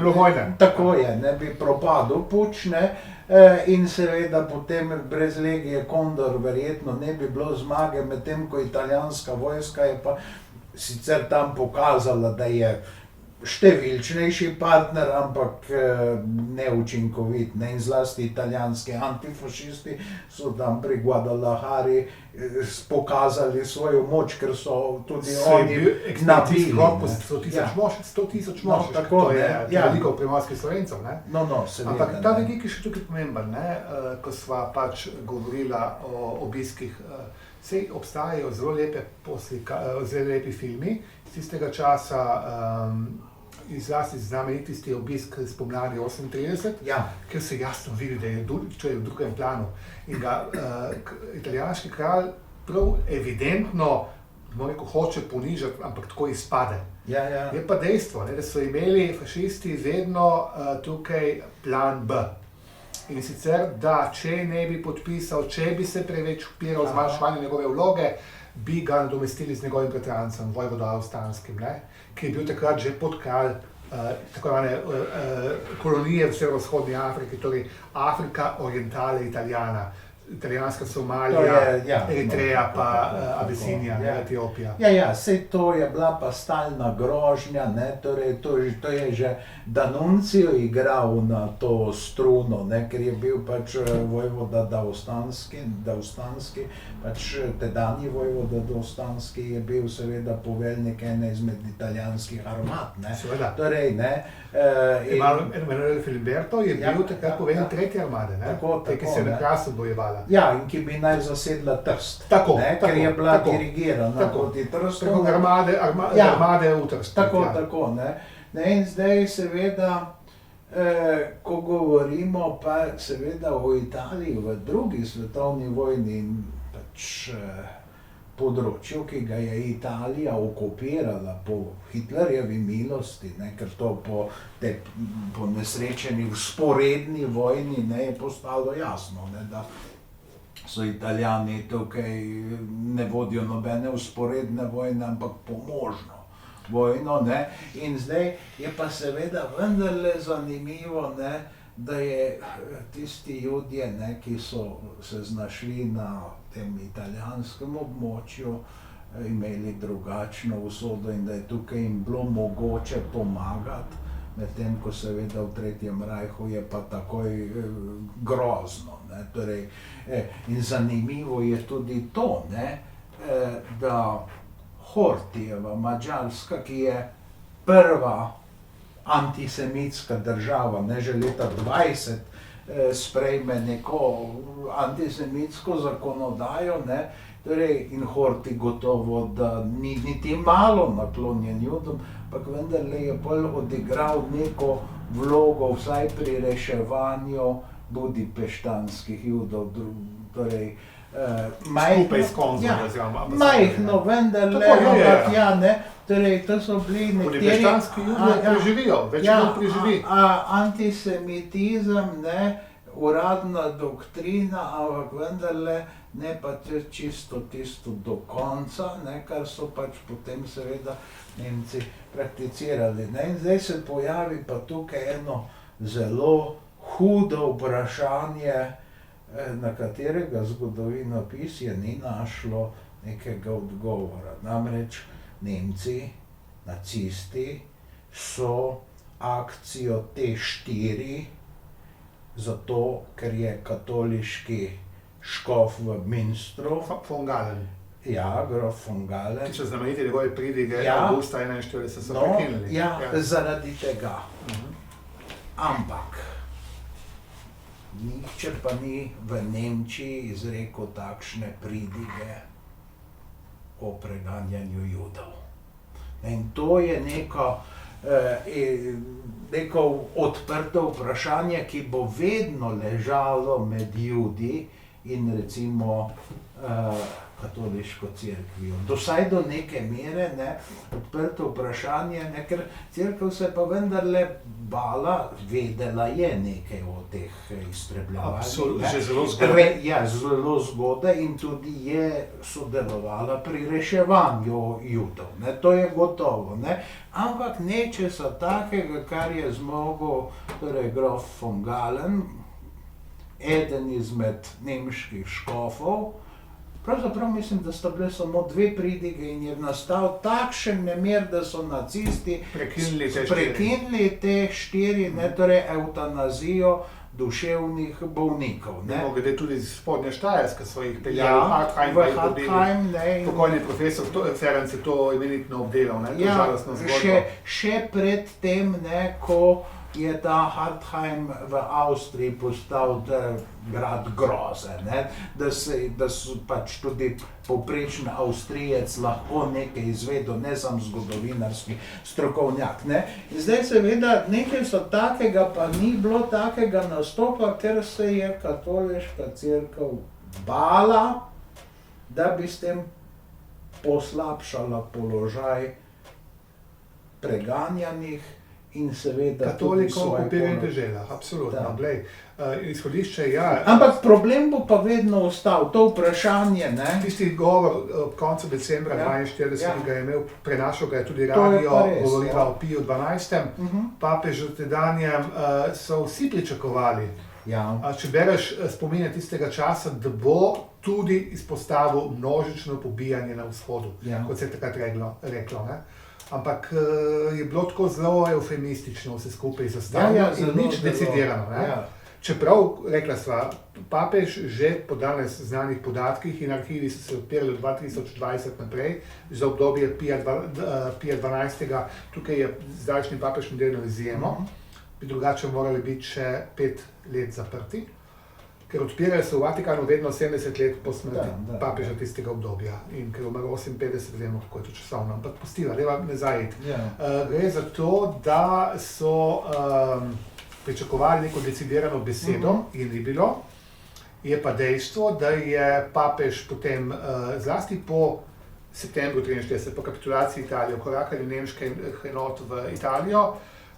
B: bilo vojne.
A: Tako je, ne bi propadel puč, ne, in seveda potem brez legije Kondor verjetno ne bi bilo zmage, medtem ko italijanska vojska je pa sicer tam pokazala, da je številčnejši partner, ampak neučinkovit. Ne? In zlasti italijanski antifašisti so tam pri Guadalajari pokazali svojo moč, ker so tudi oni nabili.
B: 100 tisoč mož,
A: tako,
B: to je
A: ja.
B: veliko primorskih Slovencev. Ne?
A: No, seveda.
B: Ampak ta vidik je še tukaj pomemben, ne? Ko sva pač govorila o obiskih. Sej obstajajo zelo lepi filmi iz tistega časa, izlasti znamenit tisti obisk spomladi 38,
A: Ja.
B: ker se jasno vidi, da je v drugem planu. In ga italijanski kralj prav evidentno, hoče ponižati, ampak tako izpade.
A: Ja.
B: Je pa dejstvo, ne, da so imeli fašisti vedno tukaj plan B. In sicer, da če ne bi podpisal, če bi se preveč upiral zmanjševanju njegove vloge, bi ga nadomestili z njegovim bratrancem, vojvodo Avstanskim, ki je bil takrat že podkralj tako imenovane kolonije v severovzhodni Afriki, torej Afrika Orientale Italijana. Italijanska Somalija, Eritreja pa Abisinija, Etiopija.
A: Ja, sej to je bila pa stalna grožnja, ne, torej to je že D'Annunzio igral na to struno, ne, ker je bil pač vojvoda D'Austanski, pač tedanji vojvoda D'Austanski je bil seveda poveljnik ene izmed italijanskih armad, ne.
B: Seveda.
A: Torej, ne,
B: Emanuele Filiberto je bil takrat poveljnik tretje armade, ne, ki se je na Krasu bojevala.
A: Ja, in ki bi naj zasedla Trst, ker je bila dirigirana proti Trstu.
B: Preko armade v Trstu.
A: Tako, ne. In zdaj seveda, ko govorimo pa seveda o Italiji v drugi svetovni vojni in pač področju, ki ga je Italija okupirala po Hitlerjevi milosti, ne, ker to po nesrečeni vzporedni vojni, ne, je postalo jasno, ne, da so Italijani tukaj ne vodijo nobene vzporedne vojne, ampak pomožno vojno, ne. In zdaj je pa seveda vendarle zanimivo, ne, da je tisti Judje, ne, ki so se znašli na tem italijanskem območju, imeli drugačno usodo in da je tukaj jim bilo mogoče pomagati, medtem ko seveda v Tretjem rajhu je pa takoj grozno, ne, torej, in zanimivo je tudi to, ne, da Hortijeva Madžarska, ki je prva antisemitska država, ne, že leta 20, sprejme neko antisemitsko zakonodajo, ne, torej, in Horthy gotovo, da ni niti malo naklonjen Judom, ampak vendarle je bolj odigral neko vlogo vsaj pri reševanju budipeštanskih Judov, torej,
B: skupaj s konzulom, oziroma
A: majhno, vendarle, ampak ja, ne, torej, to so bili nekateri...
B: Budipeštanski Judi preživijo, večino preživi.
A: Antisemitizem, ne, uradna doktrina, ampak vendarle ne pa čisto tisto do konca, ne, kar so pač potem seveda Nemci prakticirali, ne, in zdaj se pojavi pa tukaj eno zelo hudo vprašanje, na katerega zgodovinopisje ni našlo nekega odgovora. Namreč Nemci, nacisti, so akcijo T4, zato ker je katoliški škof v Münstru,
B: von Galen.
A: Ja, grof von Galen.
B: Ki so znameniti njegove pridige avgusta 41 so prekinili.
A: Ja, zaradi tega. Ampak nihče pa ni v Nemčiji izrekel takšne pridige o preganjanju Judov. In to je neko odprto vprašanje, ki bo vedno ležalo med Judi in recimo katoliško cerkvijo. Vsaj do neke mere, ne, odprto vprašanje, ne, ker cerkev se pa vendarle bala, vedela je nekaj o teh iztrebljevanjih.
B: Absolutno, že zelo zgodaj.
A: Ja, zelo zgodaj in tudi je sodelovala pri reševanju Judov, ne, to je gotovo, ne. Ampak nečesa takega, kar je zmogel torej grof von Galen, eden izmed nemških škofov, Pravzaprav mislim, da sta bile samo 2 pridige in je nastal takšen nemir, da so nacisti prekinili te 4, ne, torej evtanazijo duševnih bolnikov.
B: Glede tudi iz spodnje Štajerske so jih peljali v
A: Hartheim.
B: Pokojni profesor Ferenc je to imenitno obdelal, ne, to žalostno zgodbo.
A: Še pred tem, ne, ko je ta Hartheim v Avstriji postal grad groze, ne, da so pač tudi povprečen Avstrijec lahko nekaj izvedel, ne samo zgodovinarski strokovnjak, ne. In zdaj seveda nekaj so takega, pa ni bilo takega nastopa, ker se je katoliška cerkev bala, da bi s tem poslabšala položaj preganjanih in seveda
B: katolikov v okupiranih deželah, absolutno. Glej, izhodišče je...
A: Ampak problem bo pa vedno ostal, to vprašanje, ne?
B: Tisti govor ob koncu decembra 42 ga je imel, prenašal ga je tudi radio, govorila o Piju 12. Papežu tedanjem so vsi pričakovali, če bereš spomine tistega časa, da bo tudi izpostavil množično pobijanje na vzhodu, kot se je takrat reklo, ne? Ampak je bilo tako zelo eufemistično vse skupaj zastavljeno in nič decidirano, ne? Čeprav, rekla sva, papež že po danes znanih podatkih in arhivi so se odpirali do 2020 naprej, za obdobje Pija 12. Tukaj je zdajšnji papež modelno izjemo, bi drugače morali biti še 5 let zaprti, ker odpirajo se v Vatikanu vedno 70 let po smrti papeža tistega obdobja in ker umrl 58, vemo, kako je to časovno, ampak pustila, deva nazaj. Gre za to, da so pričakovali neko decidirano besedo in ni bilo. Je pa dejstvo, da je papež potem zlasti po septembru 43, po kapitulaciji Italije, v korakanju nemške enot v Italijo,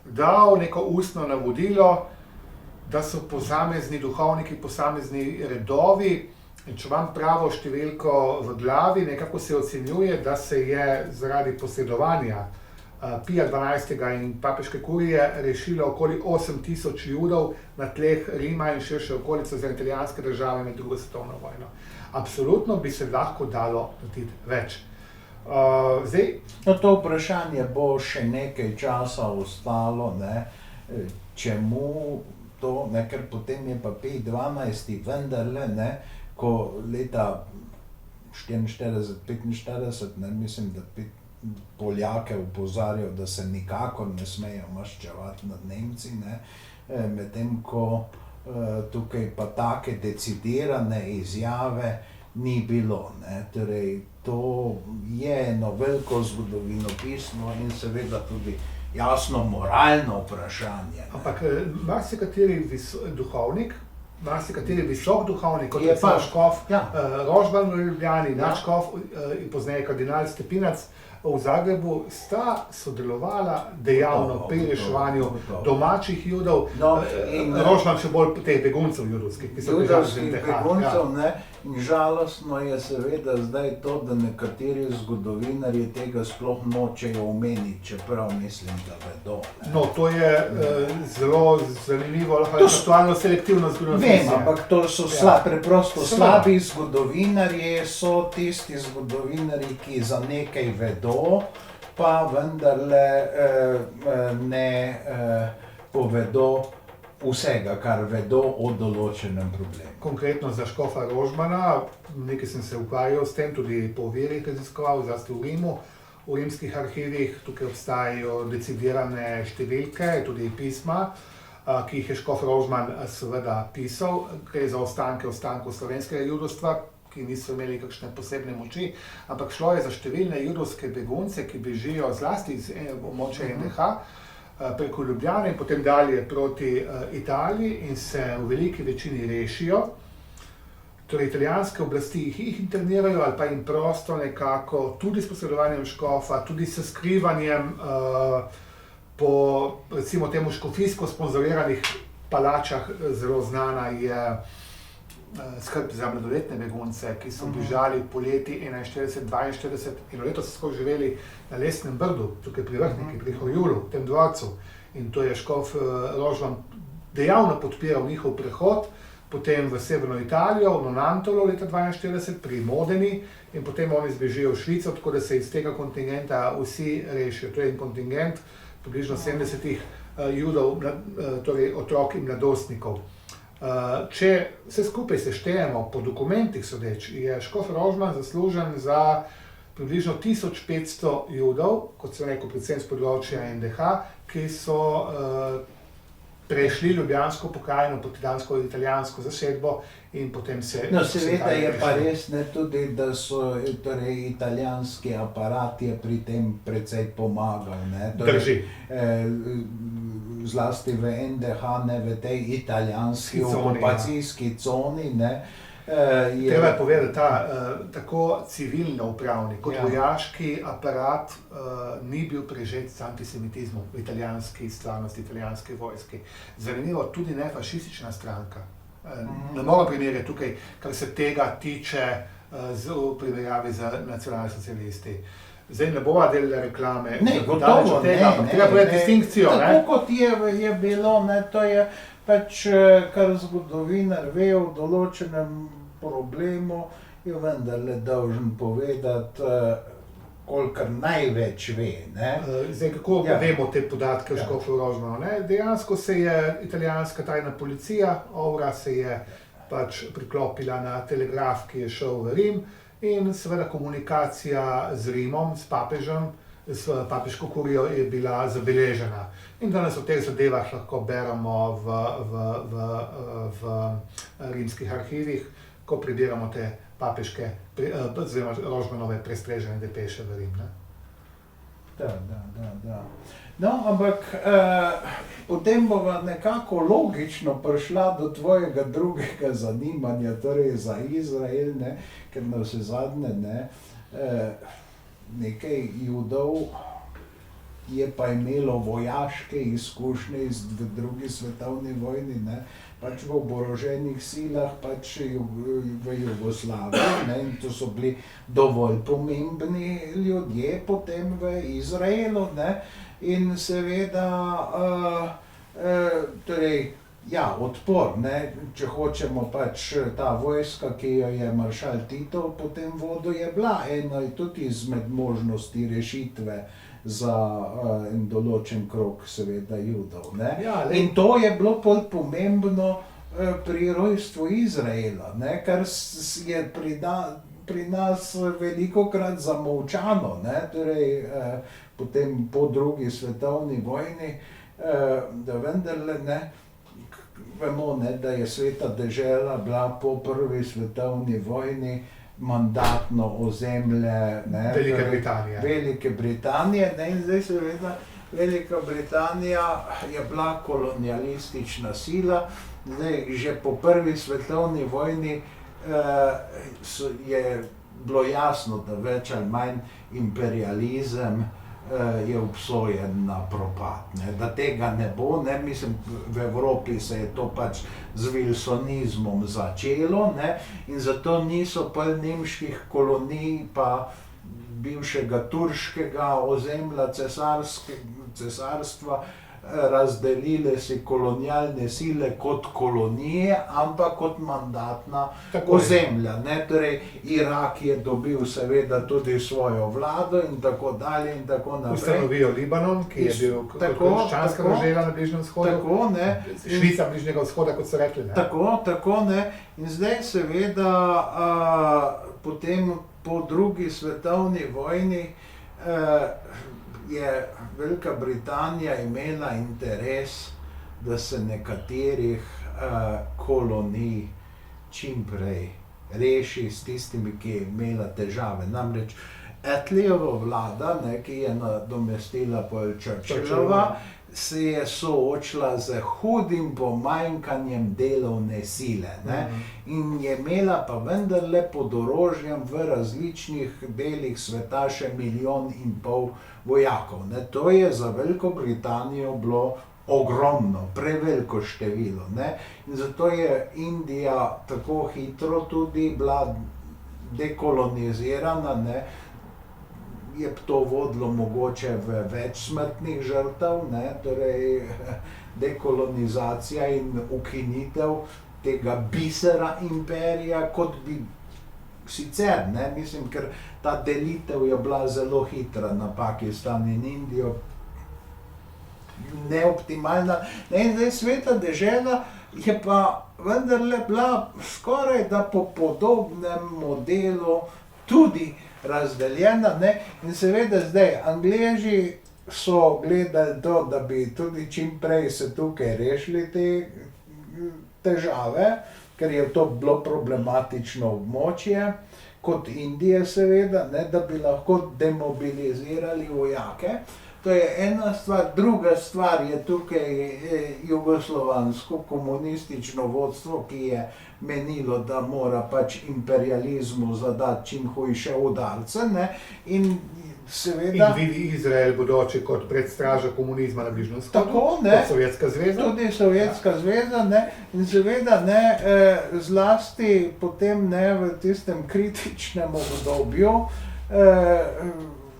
B: dal neko ustno navodilo, da so posamezni duhovniki, posamezni redovi, in če imam pravo številko v glavi, nekako se ocenjuje, da se je zaradi posredovanja Pija 12. in papeške kurije rešilo okoli 8000 Judov na tleh Rima in širše okolice za italijanske države med drugo svetovno vojno. Absolutno bi se lahko dalo narediti več.
A: To vprašanje bo še nekaj časa ostalo, ne, čemu to, ne, ker potem je pa Pij 12. vendarle, ne, ko leta 44-45, ne, mislim, da Poljake opozarjajo, da se nikakor ne smejo maščevati nad Nemci, ne, medtem ko tukaj pa take decidirane izjave ni bilo, ne, torej to je eno veliko zgodovinopisno in seveda tudi jasno moralno vprašanje.
B: Ampak marsikateri duhovnik, marsikateri visok duhovnik, kot je pa škof Rožman v Ljubljani, nadškof in pozneje kardinal Stepinac v Zagrebu, sta sodelovala dejavno pri reševanju domačih Judov, Rožman še bolj teh beguncev judovskih, ki so prišli z NDH.
A: Beguncev, ne, in žalostno je seveda zdaj to, da nekateri zgodovinarji tega sploh nočejo omeniti, čeprav mislim, da vedo.
B: No, to je zelo zanimivo, lahko aktualno selektivno zgodovinarje.
A: Vem, ampak to so preprosto slabi zgodovinarji, so tisti zgodovinarji, ki za nekaj vedo, pa vendarle ne povedo vsega, kar vedo o določenem problemu.
B: Konkretno za škofa Rožmana, nekaj sem se ukvarjal s tem, tudi po verih raziskoval, zlasti v Rimu, v rimskih arhivih, tukaj obstajajo decidirane številke, tudi pisma, ki jih je škof Rožman seveda pisal, gre za ostankov slovenskega judovstva, ki niso imeli kakšne posebne moči, ampak šlo je za številne judovske begunce, ki bežijo zlasti iz območja NDH, preko Ljubljane in potem dalje proti Italiji in se v veliki večini rešijo. Torej, italijanske oblasti jih internirajo ali pa jim prosto nekako, tudi s posredovanjem škofa, tudi s skrivanjem po, recimo temu, škofijsko sponzoriranih palačah. Zelo znana je skrb za mladoletne begunce, ki so bežali poleti 41-42 in letos so živeli na Lesnem Brdu, tukaj pri Vrhniki, pri Horjulu, v tem dvorcu. In to je škof Rožman dejavno podpiral njihov prehod, potem v severno Italijo, v Nonantolo leta 1942 pri Modeni in potem oni zbežijo v Švico, tako da se iz tega kontingenta vsi rešijo. To je en kontingent približno 70 Judov, torej otrok in mladostnikov. Če vse skupaj seštejemo po dokumentih sodeč, je škof Rožman zaslužen za približno 1500 Judov, kot sem rekel, predvsem z področja NDH, ki so prešli Ljubljansko pokrajino pod dansko-italijansko zasedbo in potem se...
A: No, seveda je pa res ne tudi, da so torej, italijanski aparat je pri tem precej pomagal. Ne?
B: Drži.
A: Zlasti v NDH, ne v tej italijanski okupacijski coni, ne?
B: Treba je povedati, tako civilno upravni kot vojaški aparat ni bil prežet s antisemitizmom v italijanski stvarnosti, italijanski vojski. Zanimivo, tudi ne fašistična stranka. Ne morem primerjati tukaj, kar se tega tiče v primerjavi z nacionalsocialisti. Zdaj ne bova delala reklame.
A: Ne, gotovo ne.
B: Treba povedati distinkcijo.
A: Tako kot je bilo, ne, to je pač, kar zgodovinar ve o določenem problemu, je vendarle dolžen povedati, kolikor največ ve. Ne?
B: Zdaj, kako vemo te podatke v škofu Rožmanu? Dejansko se je italijanska tajna policija, OVRA, se je pač priklopila na telegraf, ki je šel v Rim, in seveda komunikacija z Rimom, s papežem, s papeško kurijo je bila zabeležena. In danes o teh zadevah lahko beremo v rimskih arhivih, ko prebiramo te papeške, oziroma Rožmanove prestrežene depeše v Rim. Ne?
A: Da. No, ampak potem bova nekako logično prišla do tvojega drugega zanimanja, torej za Izrael, ne, ker navsezadnje nekaj Judov je pa imelo vojaške izkušnje v drugi svetovni vojni, ne, pač v oboroženih silah, pač v Jugoslaviji, ne, in to so bili dovolj pomembni ljudje potem v Izraelu, ne, in seveda, torej, ja, odpor, ne, če hočemo pač ta vojska, ki jo je maršal Tito potem vodil, je bila ena tudi izmed možnosti rešitve za en določen krog, seveda, Judov, ne. In to je bilo bolj pomembno pri rojstvu Izraela, ne, kar je pri nas velikokrat zamolčano, ne, torej potem po drugi svetovni vojni, da vendarle, ne, vemo, ne, da je Sveta dežela bila po prvi svetovni vojni mandatno ozemlje, ne, Velike Britanije, ne, in zdaj seveda Velika Britanija je bila kolonialistična sila, zdaj že po prvi svetovni vojni je bilo jasno, da več ali manj imperializem je obsojen na propad, ne, da tega ne bo, ne, mislim, v Evropi se je to pač z wilsonizmom začelo, ne, in zato niso pa nemških kolonij pa bivšega turškega ozemlja cesarstva razdelile si kolonialne sile kot kolonije, ampak kot mandatna ozemlja, ne, torej Irak je dobil seveda tudi svojo vlado in tako dalje in tako naprej.
B: Ustanovijo Libanon, ki je bil krščanska država na Bližnjem vzhodu.
A: Tako, ne.
B: Švica Bližnjega vzhoda, kot so rekli, ne.
A: Tako, ne. In zdaj seveda potem po drugi svetovni vojni je Velika Britanija imela interes, da se nekaterih kolonij čim prej reši s tistimi, ki je imela težave. Namreč Attleejeva vlada, ne, ki je nadomestila pol Churchillova, se je soočila z hudim pomanjkanjem delovne sile, ne, in je imela pa vendarle pod orožjem v različnih delih sveta še 1,5 milijona vojakov, ne. To je za Veliko Britanijo bilo ogromno, preveliko število, ne, in zato je Indija tako hitro tudi bila dekolonizirana, ne. Je to vodilo mogoče v več smrtnih žrtev, ne, torej dekolonizacija in ukinitev tega bisera imperija, kot bi sicer, ne, mislim, ker ta delitev je bila zelo hitra na Pakistan in Indijo, neoptimalna. In zdaj Sveta dežela je pa vendarle bila skoraj da po podobnem modelu tudi razdeljena, ne, in seveda zdaj Angleži so gledali to, da bi tudi čim prej se tukaj rešili te težave, ker je to bilo problematično območje, kot Indije seveda, ne, da bi lahko demobilizirali vojake. To je ena stvar. Druga stvar je tukaj jugoslovansko komunistično vodstvo, ki je menilo, da mora pač imperializmu zadati čim hujše udarce, ne, in seveda...
B: In vidi Izrael bodoče kot predstraža komunizma na Bližnjem vzhodu,
A: Tako, ne,
B: kot Sovjetska zveza.
A: tudi Sovjetska zveza, ne, in seveda ne, zlasti potem ne v tistem kritičnem obdobju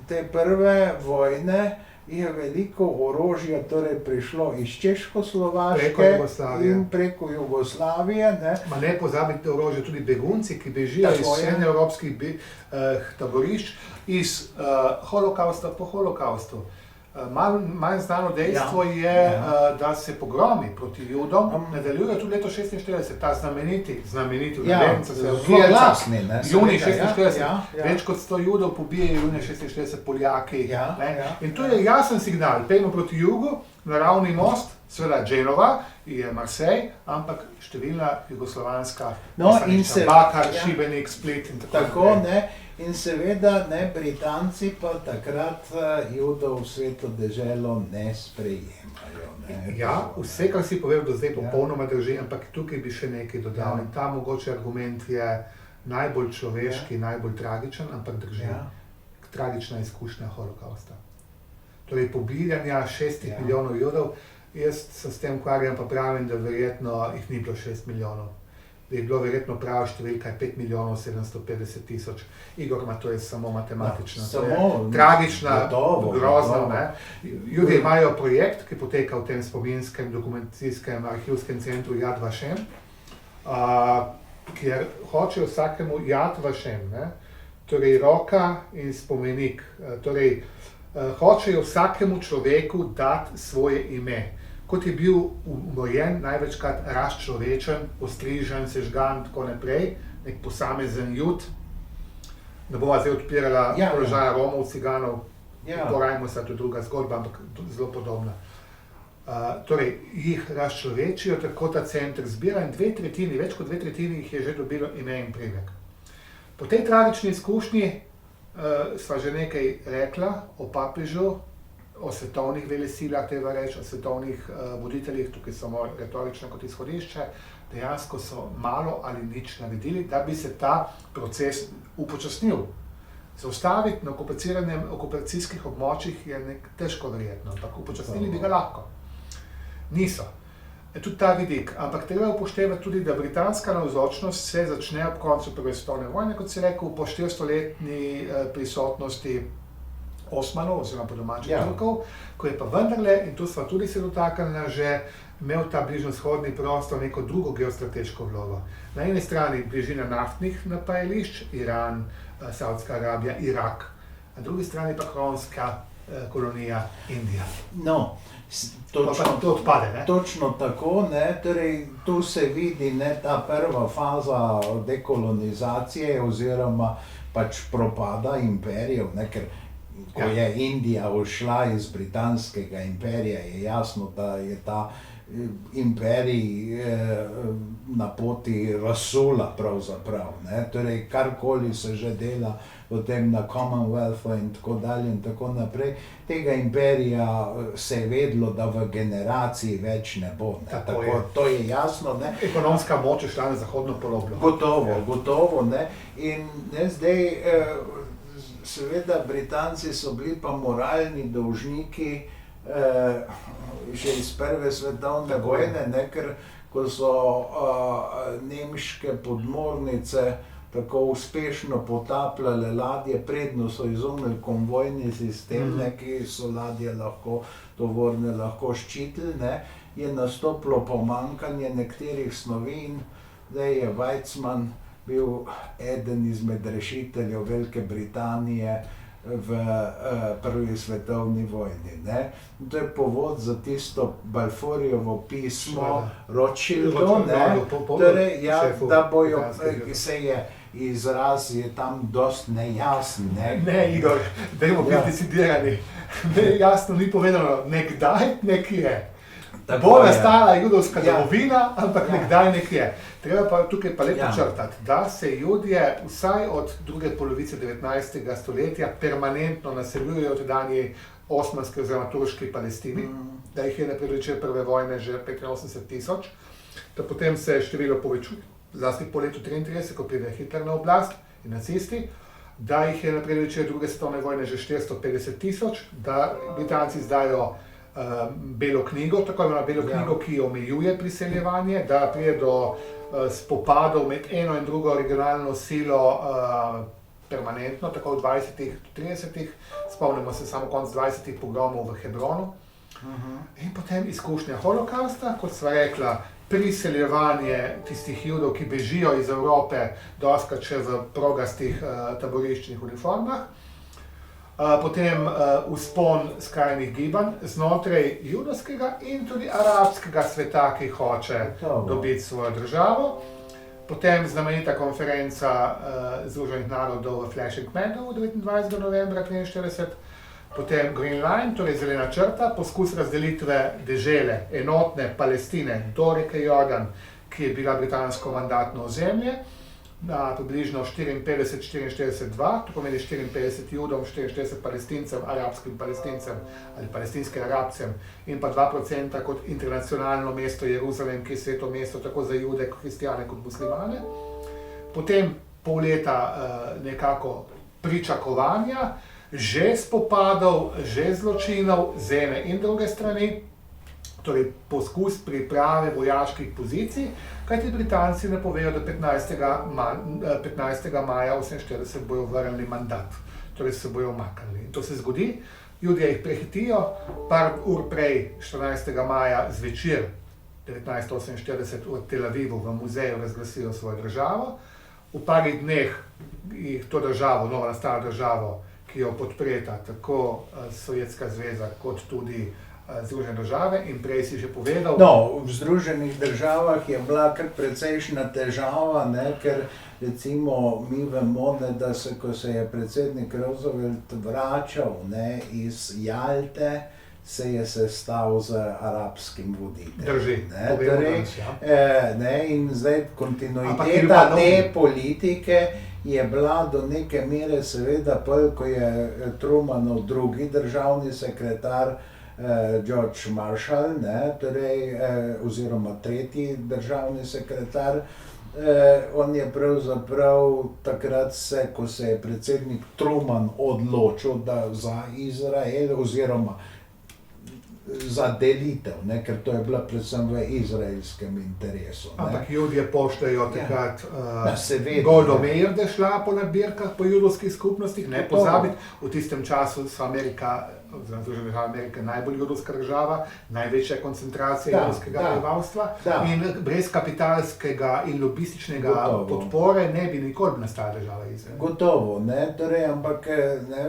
A: te prve vojne je veliko orožja torej prišlo iz Češkoslovaške in preko Jugoslavije, ne.
B: Ma ne pozabite orožje, tudi begunci, ki bežijo iz srednjeevropskih taborišč, iz holokausta po holokaustu. Manj znano dejstvo je, da se pogromi proti Judom nadaljujejo tudi leto 1946, ta znameniti udeleženca se odvijajo. Junij 1946, več kot 100 Judov pobijejo junija 1946 Poljaki. In to je jasen signal, pejmo proti jugu, naravni most, seveda Genova, je Marseille, ampak številna jugoslovanska, Bakar, Šibenik, Split in tako naprej.
A: In seveda ne, Britanci pa takrat Judov v Sveto deželo ne sprejemajo. Ne.
B: Ja, vse, kar si povedal do zdaj, popolnoma drži, ampak tukaj bi še nekaj dodal. In ta mogoče argument je najbolj človeški, najbolj tragičen, ampak drži. Tragična izkušnja holokausta. Torej pobijanja 6 milijonov Judov, jaz se s tem ukvarjam pa pravim, da verjetno jih ni bilo 6 milijonov. Da je bilo verjetno prava številka 5 milijonov 750 tisoč. Igor, to je samo matematična, to je tragična, grozna. Judje imajo projekt, ki poteka v tem spominskem, dokumentacijskem, arhivskem centru Yad Vashem, kjer hočejo vsakemu Yad Vashem, ne, torej roka in spomenik, torej hočejo vsakemu človeku dati svoje ime. Kot je bil umorjen, največkrat razčlovečen, ostrižen, sežgan, tako naprej, nek posamezen Jud. Ne bova zdaj odpirala položaja Romov, Ciganov, porajmo se, to je druga zgodba, ampak zelo podobna. Torej, jih razčlovečijo, tako ta center zbira in več kot 2/3 jih je že dobilo ime in priimek. Po tej tragični izkušnji sva že nekaj rekla o papežu, o svetovnih velesilah, treba reči, o svetovnih voditeljih, tukaj samo retorično kot izhodišče, dejansko so malo ali nič naredili, da bi se ta proces upočasnil. Zaustaviti na okupacijskih območjih je težko verjetno, ampak upočasnili bi ga lahko. Niso. Tudi ta vidik, ampak treba upoštevati tudi, da britanska navzočnost se začne ob koncu prve svetovne vojne, kot si rekel, po 400-letni prisotnosti Osmanov oziroma po domačih Turkov, ko je pa vendarle, in tu sva tudi se dotaknila, že imel ta bližnjevzhodni prostor neko drugo geostrateško vlogo. Na eni strani bližina naftnih napajališč, Iran, Saudska Arabija, Irak, na drugi strani pa kronska kolonija Indija.
A: No,
B: to odpade, ne?
A: Točno tako, ne, torej tu se vidi, ne, ta prva faza dekolonizacije oziroma pač propada imperijev, ne, ker ko je Indija ušla iz britanskega imperija, je jasno, da je ta imperij na poti razsula pravzaprav, ne, torej karkoli se že dela potem na Commonwealthu in tako dalje in tako naprej, tega imperija se je vedlo, da v generaciji več ne bo, ne, tako, to je jasno, ne.
B: Ekonomska moč je šla na zahodno poloblo.
A: Gotovo, ne, in ne, zdaj seveda Britanci so bili pa moralni dolžniki že iz prve svetovne vojne, ne, ker ko so nemške podmornice tako uspešno potapljale ladje, predno so izumili konvojni sistem, ki so ladje lahko, tovorne lahko ščitili, ne, je nastopilo pomanjkanje nekaterih snovi in zdaj je Weizmann bil eden izmed rešiteljev Velike Britanije v prvi svetovni vojni. Ne? To je povod za tisto Balfourjevo pismo Rothschildu, torej, ja, da bojo, se je izraz je tam dost nejasen.
B: Ne, Igor, dajmo biti decidirani. Jasno ni povedano, nekdaj nekje. Bo nastala judovska domovina, ampak nekdaj nekje. Treba pa tukaj pa lepo črtati, da se Judje vsaj od druge polovice 19. stoletja permanentno naseljujejo v tedanji osmanski oziroma turški Palestini, da jih je na predvečer prve vojne že 85 000, da potem se število povečuje, zlasti po letu 1933, ko pride Hitler na oblast in nacisti, da jih je na predvečer druge svetovne vojne že 450 000, da Britanci izdajo belo knjigo, tako imenovano belo knjigo, ki omejuje priseljevanje, da pride do spopadov med eno in drugo regionalno silo permanentno, tako v 20. 30. Spomnimo se samo konc 20. pogromov v Hebronu. In potem izkušnja holokausta, kot sva rekla, priseljevanje tistih Judov, ki bežijo iz Evrope, dostikrat še v progastih taboriščnih uniformah. Potem vzpon skrajnih gibanj znotraj judovskega in tudi arabskega sveta, ki hoče dobiti svojo državo. Potem znamenita konferenca Združenih narodov v Flushing Meadow 29. novembra 1943. Potem Green Line, torej zelena črta, poskus razdelitve dežele, enotne Palestine do reke Jordan, ki je bila britansko mandatno ozemlje, na približno 54-44-2, to pomeni 54 Judom, 44 Palestincem, arabskim Palestincem ali palestinskim Arabcem in pa 2% kot internacionalno mesto Jeruzalem, ki je sveto mesto tako za Jude, kristjane kot muslimane. Potem pol leta nekako pričakovanja, že spopadov, že zločinov z ene in druge strani, torej poskus priprave vojaških pozicij, kajti Britanci napovejo, da 15. maja 1948 bojo vrnili mandat, torej se bojo umaknili. In to se zgodi, Judje jih prehitijo, par ur prej, 14. maja zvečer 1948 v Tel Avivu v muzeju razglasijo svojo državo, v parih dneh jih to državo, novo nastalo državo, ki jo podpreta tako Sovjetska zveza kot tudi Združene države, in prej si že povedal.
A: No, v Združenih državah je bila kar precejšnja težava, ne, ker recimo mi vemo, da se, ko se je predsednik Roosevelt vračal, ne, iz Jalte, se je sestal z arabskim voditeljem.
B: Drži,
A: torej, in zdaj kontinuiteta te politike je bila do neke mere seveda pol, ko je Trumanov drugi državni sekretar George Marshall, ne, torej, oziroma tretji državni sekretar, on je pravzaprav takrat se, ko se je predsednik Truman odločil, da za Izrael oziroma za delitev, ne, ker to je bila predvsem v izraelskem interesu. Ne.
B: Ampak Judje poštejo takrat Golda Meir, da je šla po nabirkah po judovskih skupnostih, ne pozabiti, v tistem času so Amerika, oziroma Združene države Amerike, najbolj judovska država, največja koncentracija judovskega prebivalstva in brez kapitalskega in lobističnega podpore ne bi nikoli nastala država Izrael.
A: Gotovo, ne, torej, ampak ne,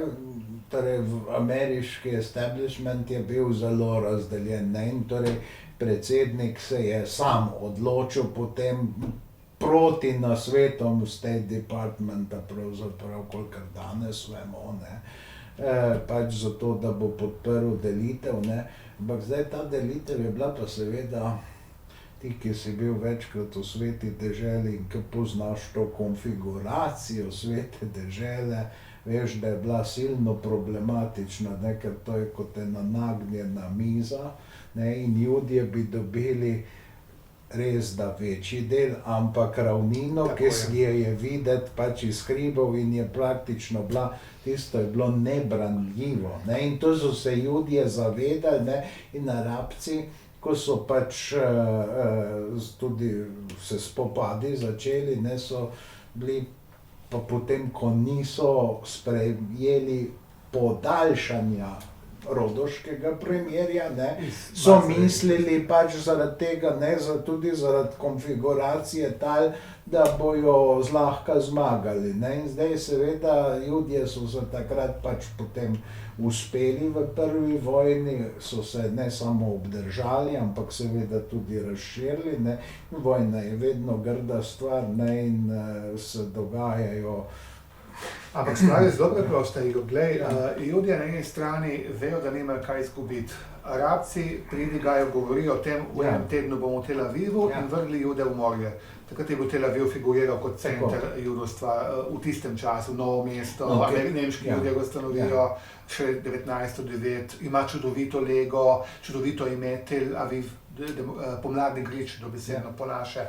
A: torej, ameriški establishment je bil zelo razdeljen, ne, in torej predsednik se je sam odločil potem proti nasvetom State Departmenta, pravzaprav kolikor danes vemo, ne, pač zato, da bo podprl delitev, ne, ampak zdaj ta delitev je bila pa seveda, ti, ki si bil večkrat v Sveti deželi in ki poznaš to konfiguracijo Svete dežele, veš, da je bila silno problematična, ne, ker to je kot ena nagnjena miza, ne, in Judje bi dobili res da večji del, ampak ravnino, ki je videti pač iz hribov in je praktično bila, tisto je bilo nebranljivo, ne, in to so se Judje zavedali, ne, in Arabci, ko so pač tudi se spopadi začeli, ne, so bili pa potem, ko niso sprejeli podaljšanja rodoškega premirja, ne, so mislili pač zaradi tega, ne, tudi zaradi konfiguracije tal, da bojo zlahka zmagali, ne, in zdaj seveda Judje so se takrat pač potem uspeli v prvi vojni, so se ne samo obdržali, ampak seveda tudi razširili, ne, vojna je vedno grda stvar, ne, in se dogajajo.
B: Ampak stvar je zelo preprosta, Igor. Glej, Judje na eni strani vejo, da nimajo kaj izgubiti. Arabci pridigajo, govorijo o tem, v enem tednu bomo v Tel Avivu in vrgli Jude v morje. Takrat je bil Tel Aviv figuriral kot center judovstva v tistem času, novo mesto, nemški Judje ga stanovijo, še 1909, ima čudovito lego, čudovito ime Tel Aviv, pomladni grič, dobesedno po naše.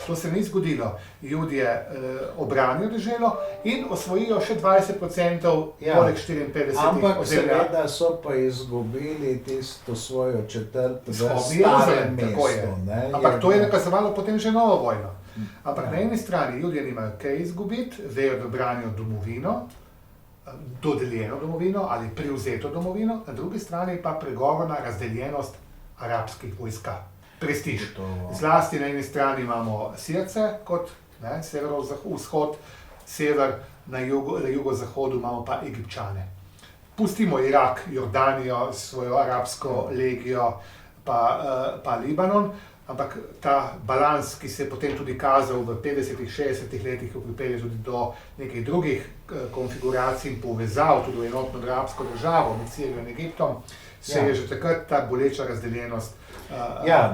B: To se ni zgodilo. Judje obranijo deželo in osvojijo še 20% poleg 54
A: ampak seveda so pa izgubili tisto svojo četrt v starem mestu.
B: Ampak to je nakazovalo potem že novo vojno. Ampak na eni strani Judje nimajo kaj izgubiti, vejo, da branijo domovino, dodeljeno domovino ali privzeto domovino, na drugi strani pa pregovorna razdeljenost arabskih vojska. Prestiž. Zlasti na eni strani imamo Sirce kot severovzhod, sever, na jugozahodu imamo pa Egipčane. Pustimo Irak, Jordanijo, svojo arabsko legijo, pa Libanon, ampak ta balans, ki se je potem tudi kazal v 50-ih, 60-ih letih, ko pripelje tudi do nekih drugih konfiguracij in povezav, tudi v enotno arabsko državo med Sirijo in Egiptom, se je že takrat ta boleča razdeljenost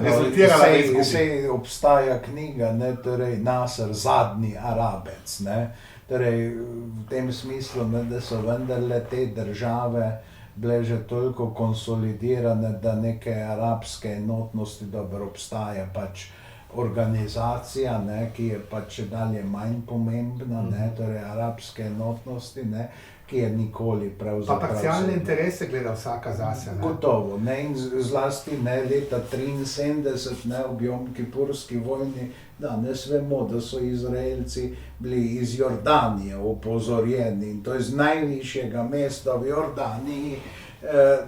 B: rezultirala v izgubi.
A: Sej obstaja knjiga, ne, torej Nasr, zadnji Arabec, ne, torej v tem smislu, ne, da so vendarle te države bile že toliko konsolidirane, da neke arabske enotnosti, dobro, obstaja pač organizacija, ne, ki je pač dalje manj pomembna, ne, torej arabske enotnosti, ne, ki je nikoli pravzaprav...
B: Pa parcialne interese gleda vsaka zase, ne?
A: Gotovo, ne, in zlasti ne leta 73, ne, ob Jomkipurski vojni, danes vemo, da so Izraelci bili iz Jordanije opozorjeni in to je z najvišjega mesta v Jordaniji,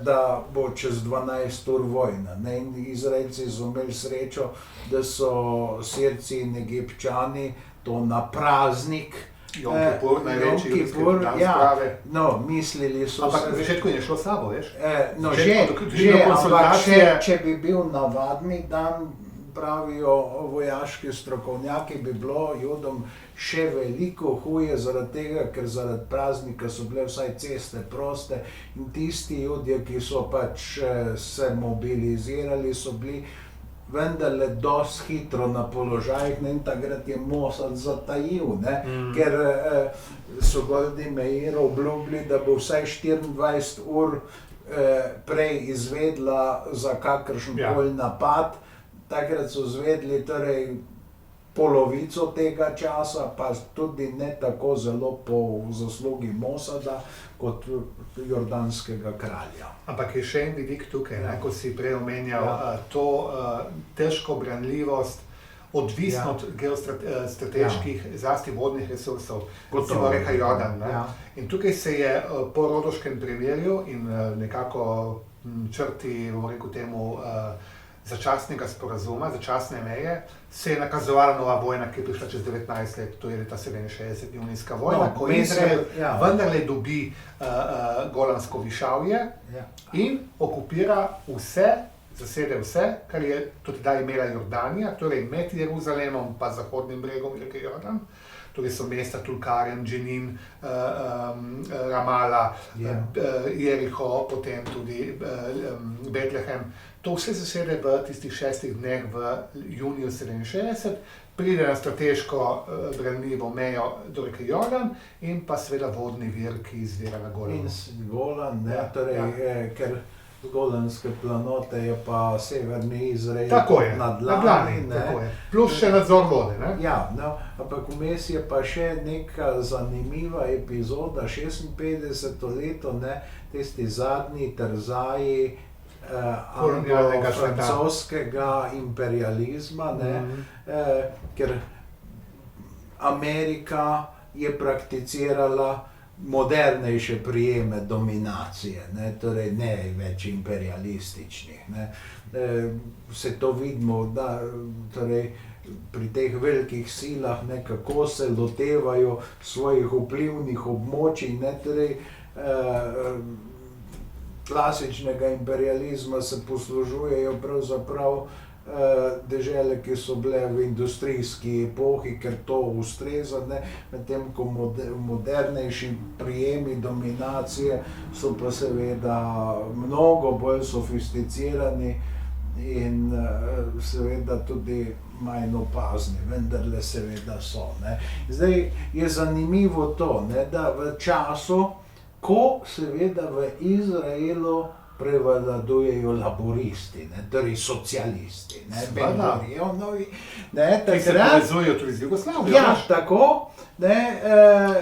A: da bo čez 12 ur vojna, ne, in Izraelci so imeli srečo, da so Sirci in Egipčani to na praznik,
B: Jom Kipur, največji judovski dan sprave.
A: No, mislili so
B: ampak v začetku je šlo slabo, veš?
A: No, ampak če bi bil navadni dan, pravijo vojaški strokovnjaki, bi bilo Judom še veliko huje zaradi tega, ker zaradi praznika so bile vsaj ceste proste in tisti Judje, ki so pač se mobilizirali, so bili vendarle dosti hitro na položajih, ne, in takrat je Mossad zatajil, ne, ker so Goldi Meir obljubili, da bo vsaj 24 ur prej izvedla za kakršenkoli napad. Takrat so izvedli torej polovico tega časa, pa tudi ne tako zelo po zaslugi Mossada kot jordanskega kralja.
B: Ampak je še en vidik tukaj, ne, ko si prej omenjal to težko branljivost, odvisno od geostrateških, zlasti vodnih resursov, kot se bo reka Jordan. In tukaj se je po rodoškem premirju in nekako črti, bomo rekel temu, začasnega sporazuma, začasne meje, se je nakazovala nova vojna, ki je prišla čez 19 let, to je leta 67, junijska vojna, ko Izrael vendarle dobi Golansko višavje in okupira vse, zasede vse, kar je tudi da imela Jordanija, torej med Jeruzalemom pa zahodnim bregom reke Jordan. Torej so mesta Tulkarem, Dženin, Ramala, Jeriho, potem tudi Betlehem. To vse zasede v tistih 6 dneh v juniju 67, pride na strateško branljivo mejo do reke Jordan in pa seveda vodni vir, ki izvira na Golanu.
A: In Golan, ne, torej, ker Golanske planote je pa severni Izrael na dlani, ne.
B: Plus še nadzor vode, ne?
A: Ja, no, ampak vmes je pa še neka zanimiva epizoda, 56. leto, ne, tisti zadnji trzaji anglo-francoskega imperializma, ne, ker Amerika je prakticirala modernejše prijeme dominacije, ne, torej ne več imperialističnih. Ne. Se to vidimo, da torej, pri teh velikih silah nekako se lotevajo svojih vplivnih območij, ne, torej, klasičnega imperializma se poslužujejo pravzaprav dežele, ki so bile v industrijski epohi, ker to ustreza, ne, medtem ko modernejši prijemi dominacije so pa seveda mnogo bolj sofisticirani in seveda tudi manj opazni, vendarle seveda so, ne. Zdaj je zanimivo to, ne, da v času, ko seveda v Izraelu prevladujejo laboristi, ne, torej socialisti, ne, Ben-Gurionovi, ne,
B: Ki se povezujejo tudi z Jugoslavijo.
A: ja, tako, ne,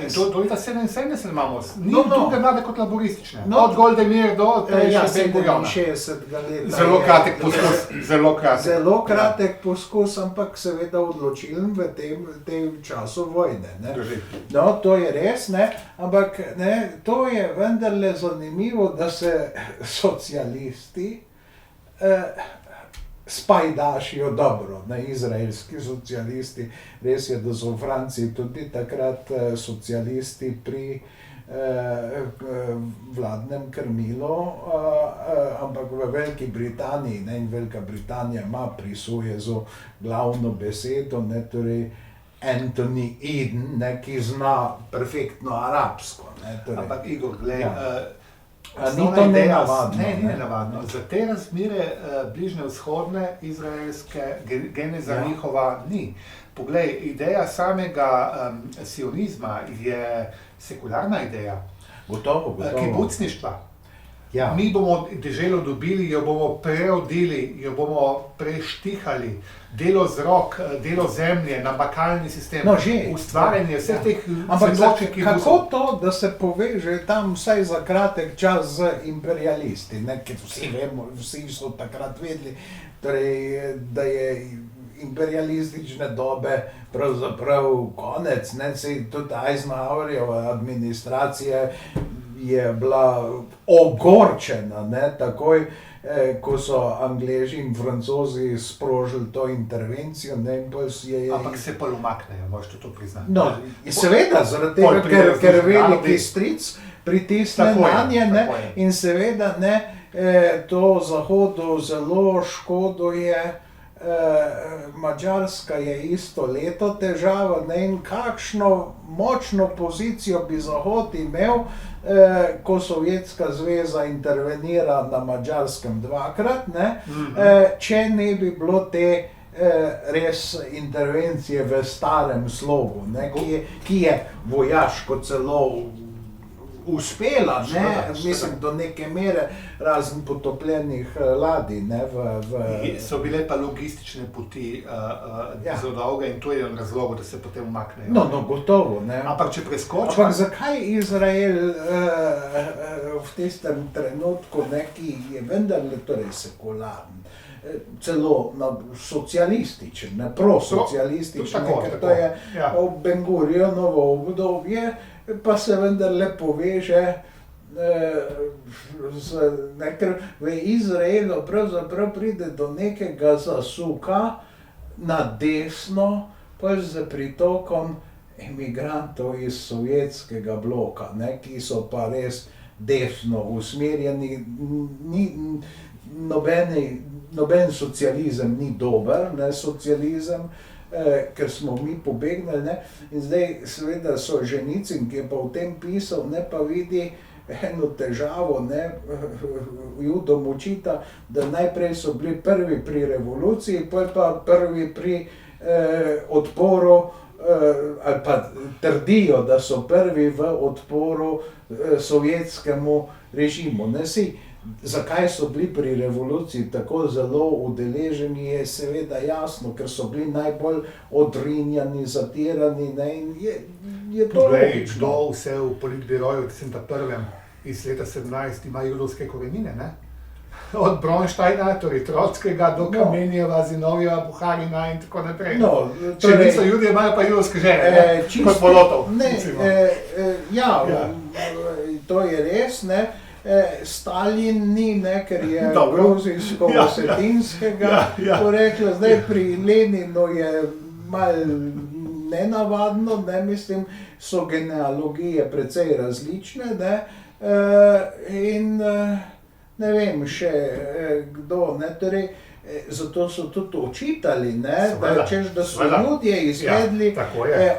B: In do leta 77 imamo, ni
A: No, no.
B: druge vlade kot laboristične.
A: No.
B: Od Goldemir do
A: ja,
B: še Ben-Guriona.
A: 67 leta.
B: Zelo
A: je-
B: kratek poskus, zelo kratek.
A: Zelo kratek poskus, ampak seveda odločilen v tem času vojne, ne.
B: Drži.
A: No, to je res, ne, ampak ne, to je vendarle zanimivo, da se socialisti spajdašijo dobro, ne, izraelski socialisti. Res je, da so v Franciji tudi takrat socialisti pri vladnem krmilu, ampak v Veliki Britaniji, ne, in Velika Britanija ima pri Suezu glavno besedo, ne, torej Anthony Eden, ne, ki zna perfektno arabsko, ne, torej.
B: Ampak Igor, glej,
A: Ja. A ni
B: osnovna
A: to
B: ideja-
A: nenavadno,
B: Ne, ni
A: ne?
B: nenavadno. Za te razmere bližnje vzhodne, izraelske, geneza
A: Ja.
B: njihova ni. Poglej, ideja samega sionizma je sekularna ideja,
A: Gotovo, gotovo.
B: kibucništva.
A: Ja.
B: Mi bomo deželo dobili, jo bomo prerodili, jo bomo preštihali, delo z rok, delo zemlje, namakalni sistem,
A: No, že.
B: ustvarjanje vseh teh
A: Ampak
B: cvetočih
A: kako
B: kibusov.
A: to, da se poveže tam vsaj za kratek čas z imperialisti, ne, ker vsi vemo, vsi so takrat vedeli, torej, da je imperialistične dobe pravzaprav konec, ne, saj tudi Eisenhowerjeva administracija je bila ogorčena, ne, takoj, ko so Angleži in Francozi sprožili to intervencijo, ne, in pol je...
B: Ampak se pa umaknejo, moraš to priznati.
A: No, seveda, zaradi
B: Pol
A: tega,
B: pridejo
A: ker
B: Združeni
A: veliki
B: narodi.
A: stric pritisne
B: Tako je,
A: nanje, ne,
B: tako je.
A: in seveda, ne, to Zahodu zelo škoduje. Madžarska je isto leto težava, ne, in kakšno močno pozicijo bi Zahod imel, ko Sovjetska zveza intervenira na Madžarskem dvakrat, ne, če ne bi bilo te res intervencije v starem slogu, ne, ki je vojaško celo uspela, ne,
B: Seveda,
A: mislim,
B: seveda.
A: do neke mere, razen potopljenih ladij, ne,
B: So bile pa logistične poti
A: Ja.
B: zelo dolge in to je en razlog, da se potem umaknejo.
A: No, gotovo, ne.
B: Ampak če preskočimo,
A: Ampak zakaj Izrael v tistem trenutku, ne, ki je vendarle torej sekularen, celo socialističen, ne, prosocialističen,
B: Tako,
A: ker
B: tako,
A: to je
B: ja.
A: Ben-Gurionovo obdobje, pa se vendarle poveže ker v Izraelu pravzaprav pride do nekega zasuka na desno, pač z pritokom emigrantov iz sovjetskega bloka, ne, ki so pa res desno usmerjeni, noben socializem ni dober, ne, socializem, ker smo mi pobegnili, ne, in zdaj seveda Solženicin, ki je pa o tem pisal, ne, pa vidi eno težavo, ne, Judom očita, da najprej so bili prvi pri revoluciji, pol pa prvi pri odporu, ali pa trdijo, da so prvi v odporu sovjetskemu režimu, ne, zakaj so bili pri revoluciji tako zelo udeleženi, je seveda jasno, ker so bili najbolj odrinjani, zatirani, ne, in je to logično.
B: kdo vse v politbiroju, mislim, ta prvem iz leta 17 ima judovske korenine, ne? od Bronštajna, torej Trockega, do Kamenjeva, Zinovjeva, Buharina in tako naprej.
A: No,
B: Če niso Judje, imajo pa judovske žene, kot Molotov.
A: Ne, ja, to je res, ne. Stalin ni, ne, ker je gruzijsko-osetinskega porekla, zdaj pri Leninu je malo nenavadno, ne, mislim, so genealogije precej različne, ne, in ne vem še kdo, ne, torej, zato so tudi očitali, ne, da so ljudje izvedli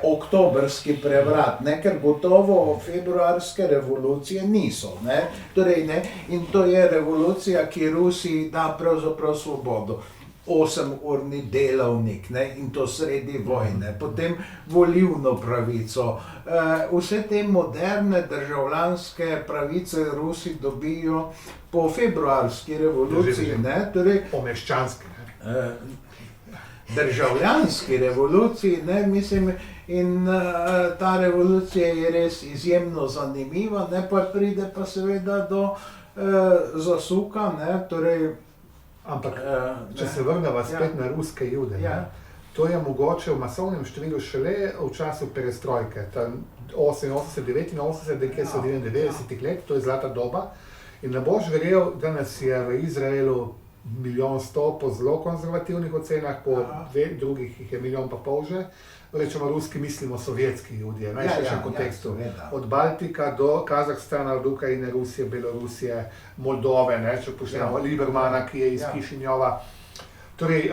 A: oktobrski prevrat, ne, ker gotovo februarske revolucije niso, ne, torej, ne, in to je revolucija, ki Rusiji da pravzaprav svobodo. 8-urni delavnik, ne, in to sredi vojne, potem volilno pravico. Vse te moderne državljanske pravice Rusi dobijo po februarski revoluciji, ne, torej
B: po meščanski,
A: državljanski revoluciji, ne, mislim, in ta revolucija je res izjemno zanimiva, ne, pa pride pa seveda do zasuka, ne, torej.
B: Ampak, če se vrneva spet na ruske Jude, to je mogoče v masovnem številu šele v času perestrojke, tam 88, 89, kjer so 99 let, to je zlata doba. In ne boš verjel, da nas je v Izraelu 1.100.000 po zelo konzervativnih ocenah, po drugih jih je 1,5 milijona že. Rečemo ruski, mislimo sovjetski Judje, v najširšem kontekstu. Od Baltika do Kazahstana, od Ukrajine, Rusije, Belorusije, Moldove, ne, če poštejemo Libermana, ki je iz Kišinjova. Torej,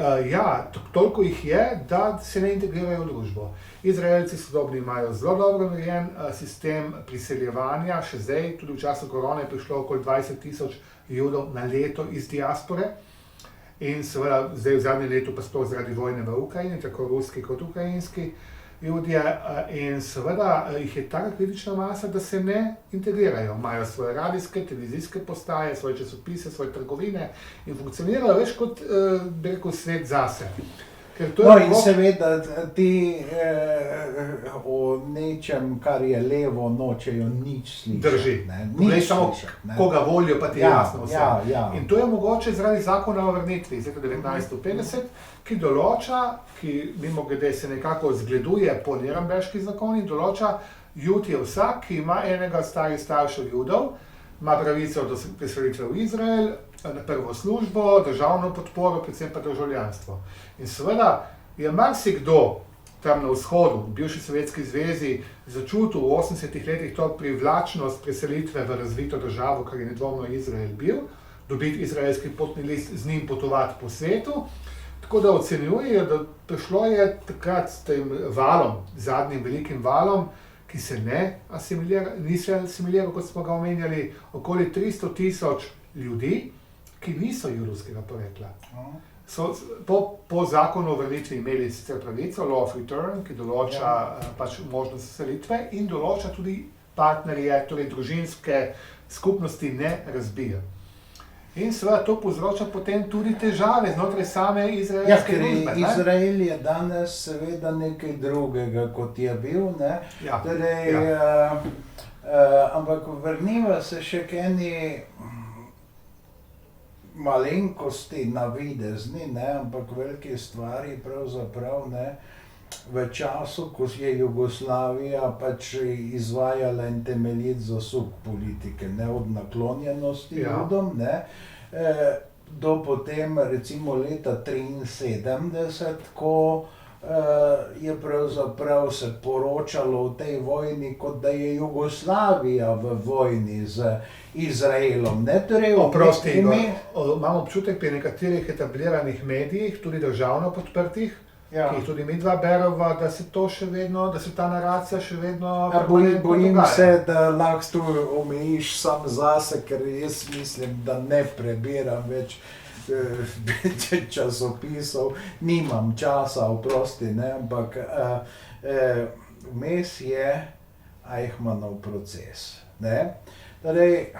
B: toliko jih je, da se ne integrirajo v družbo. Izraelci sodobni imajo zelo dobro narejen sistem priseljevanja, še zdaj, tudi v času korone je prišlo okoli 20.000 Judov na leto iz diaspore. In seveda zdaj v zadnjem letu pa sploh zaradi vojne v Ukrajini, tako ruski kot ukrajinski Judje, in seveda jih je taka kritična masa, da se ne integrirajo. Imajo svoje radijske, televizijske postaje, svoje časopise, svoje trgovine in funkcionirajo več kot, bi rekel, svet zase.
A: No in seveda ti o nečem, kar je levo, nočejo nič slišati.
B: Drži. Nič samo, koga volijo, pa ti je jasno vse. In to je mogoče zaradi zakona o vrnitvi iz leta 1950, ki določa, ki mimogrede se nekako zgleduje po Nürnberški zakoni, določa, Jud je vsak, ki ima enega starih staršev Judov, ima pravico do preselitve v Izrael, na prvo službo, državno podporo, predvsem pa državljanstvo. In seveda je marsikdo tam na vzhodu, v bivši Sovjetski zvezi, začutil v 80-ih letih to privlačnost preselitve v razvito državo, kar je nedvomno Izrael bil, dobiti izraelski potni list, z njim potovati po svetu. Tako da ocenjujejo, da prišlo je takrat s tem valom, zadnjim velikim valom, ki se ni se asimiliral, kot smo ga omenjali, okoli 300.000 ljudi, ki niso judovskega porekla. So po zakonu o vrnitvi imeli sicer pravico, law of return, ki določa pač možnost selitve in določa tudi partnerje, torej družinske skupnosti ne razbija. In seveda to povzroča potem tudi težave znotraj same izraelske družbe.
A: Ker Izrael je danes seveda nekaj drugega, kot je bil, ne? Ampak vrniva se še k eni malenkosti navidezni, ne, ampak velike stvari pravzaprav, ne, v času, ko je Jugoslavija pač izvajala en temeljit zasuk politike, ne, od naklonjenosti Judom, ne, do potem recimo leta 1973, ko je pravzaprav se poročalo o tej vojni, kot da je Jugoslavija v vojni z Izraelom.
B: Oprosti, imam občutek pri nekaterih etabliranih medijih, tudi državno podprtih, ki jih tudi midva berova, da se to še vedno, da se ta naracija še vedno permanentno dogaja.
A: Bojim se, da lahko tu omejiš sam zase, ker jaz mislim, da ne prebiram več časopisov, nimam časa, oprosti, ne, ampak vmes je Eichmannov proces, ne. Torej,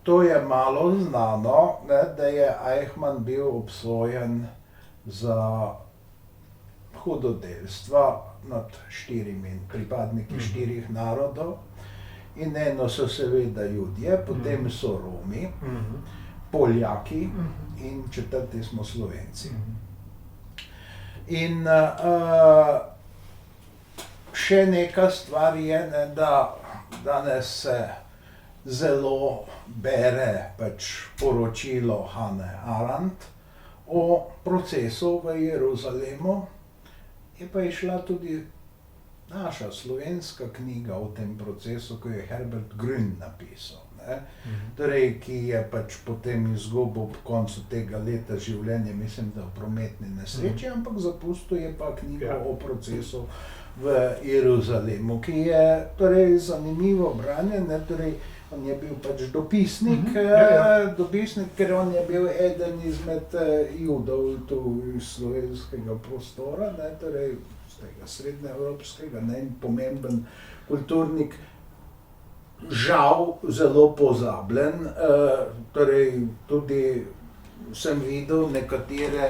A: to je malo znano, ne, da je Eichmann bil obsojen za hudodelstva nad pripadniki 4 narodov. In eno so seveda Judje, potem so Romi, Poljaki in četrti smo Slovenci. In še neka stvar je, ne, da danes se zelo bere pač poročilo Hannah Arendt o procesu v Jeruzalemu, je pa išla tudi naša slovenska knjiga o tem procesu, ko je Herbert Grün napisal. Torej, ki je pač potem izgubil ob koncu tega leta življenje, mislim, da v prometni nesreči, ampak zapustil je pa knjigo o procesu v Jeruzalemu, ki je torej zanimivo branje, ne, torej on je bil pač dopisnik, dopisnik, ker on je bil eden izmed Judov tu iz slovenskega prostora, ne, torej z tega srednjeevropskega, ne, in pomemben kulturnik, žal zelo pozabljen, torej tudi sem videl nekatere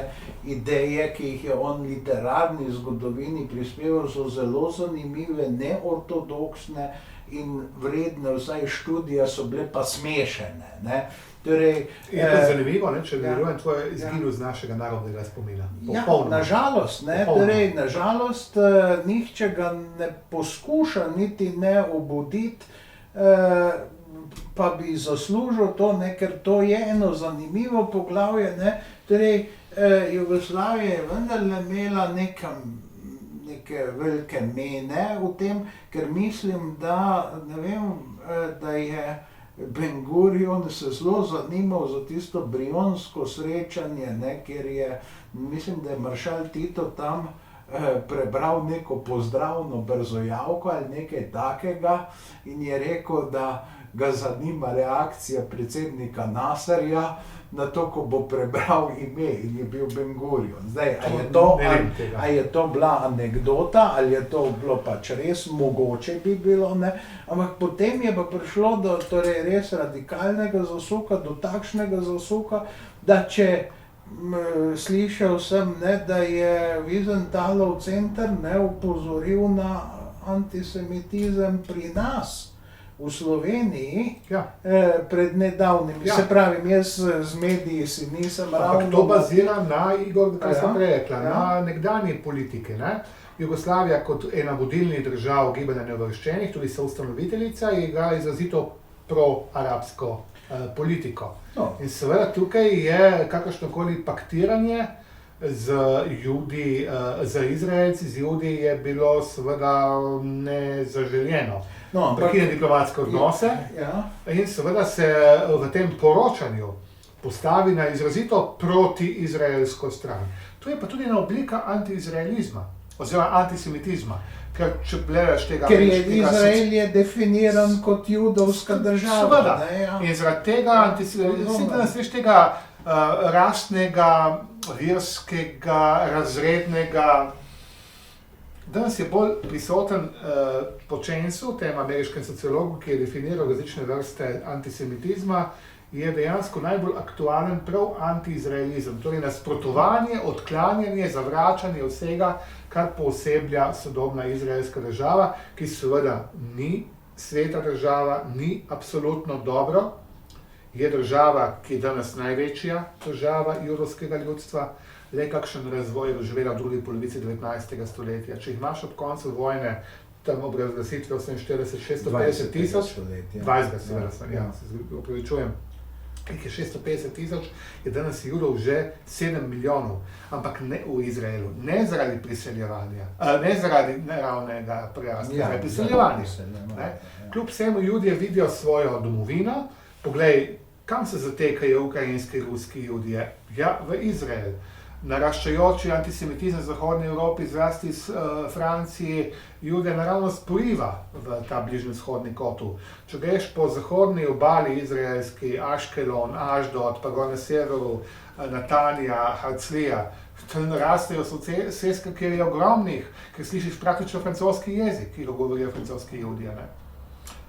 A: ideje, ki jih je on literarni zgodovini prispeval, so zelo zanimive, neortodoksne in vredne vsaj študija, so bile pa smešene, ne. Torej,
B: je pa zanimivo, ne, če verujem, tvoj izginil z našega narodnega spomina.
A: Ja, nažalost, ne, torej, nažalost, nihče ga ne poskuša niti ne obuditi, pa bi zaslužil to, ne, ker to je eno zanimivo poglavje, ne, torej Jugoslavija je vendarle imela neke velike mene v tem, ker mislim, da, ne vem, da je Ben Gurion se zelo zanimal za tisto brionsko srečanje, ne, kjer je, mislim, da je maršal Tito tam prebral neko pozdravno brzojavko ali nekaj takega in je rekel, da ga zanima reakcija predsednika Nasserja na to, ko bo prebral ime in je bil Ben Gurion. Zdaj, a je to bila anekdota ali je to bilo pač res, mogoče bi bilo, ne, ampak potem je pa prišlo do torej res radikalnega zasuka, do takšnega zasuka, da če slišal sem, ne, da je Wiesentalov center, ne, opozoril na antisemitizem pri nas, v Sloveniji, pred nedavnim. Se pravim, jaz z mediji si nisem ravno...
B: Ampak to bazira na, Igor, kaj sem prej rekla, na nekdanji politike, ne. Jugoslavija kot ena vodilnih držav gibanja neuvrščenih, tudi soustanoviteljica, je igrala izrazito pro-arabsko politiko. In seveda tukaj je kakršnokoli paktiranje z Judi, z Izraelci, z Judi je bilo seveda nezaželjeno. Prekine diplomatske odnose in seveda se v tem poročanju postavi na izrazito proti-izraelsko stran. To je pa tudi ena oblika anti-izraelizma oziroma antisemitizma.
A: Ker je Izrael je definiran kot judovska država.
B: Seveda. In zaradi tega rasnega, verskega, razrednega, danes je bolj prisoten po Chainsu, tem ameriškem sociologu, ki je definiral različne vrste antisemitizma, je dejansko najbolj aktualen prav anti-izraelizem, torej nasprotovanje, odklanjanje, zavračanje vsega, kar pooseblja sodobna izraelska država, ki seveda ni sveta država, ni absolutno dobro, je država, ki je danes največja država judovskega ljudstva, le kakšen razvoj je doživela v drugi polovici 19. stoletja. Če jih imaš ob koncu vojne, tam ob razglasitvi 48, 650 tisoč, 20, seveda sem, se opravičujem, jih je 650 tisoč, je danes Judov že 7 milijonov, ampak ne v Izraelu, ne zaradi priseljevanja, ne zaradi neravnega prerasta, zaradi priseljevanja. Kljub vsemu Judje vidijo svojo domovino, poglej, kam se zatekajo ukrajinski, ruski Judje? Ja, v Izrael. Naraščajoči antisemitizem v Zahodni Evropi, zlasti iz Franciji, Jude naravnost poriva v ta bližnji vzhodni kotu. Če greš po zahodni obali izraelski, Aškelon, Aždod, pa gor na severu, Natanija, Harclija, tam rastejo soseske, kjer je ogromnih, ker slišiš praktično francoski jezik, ki ga govorijo francoski Judje.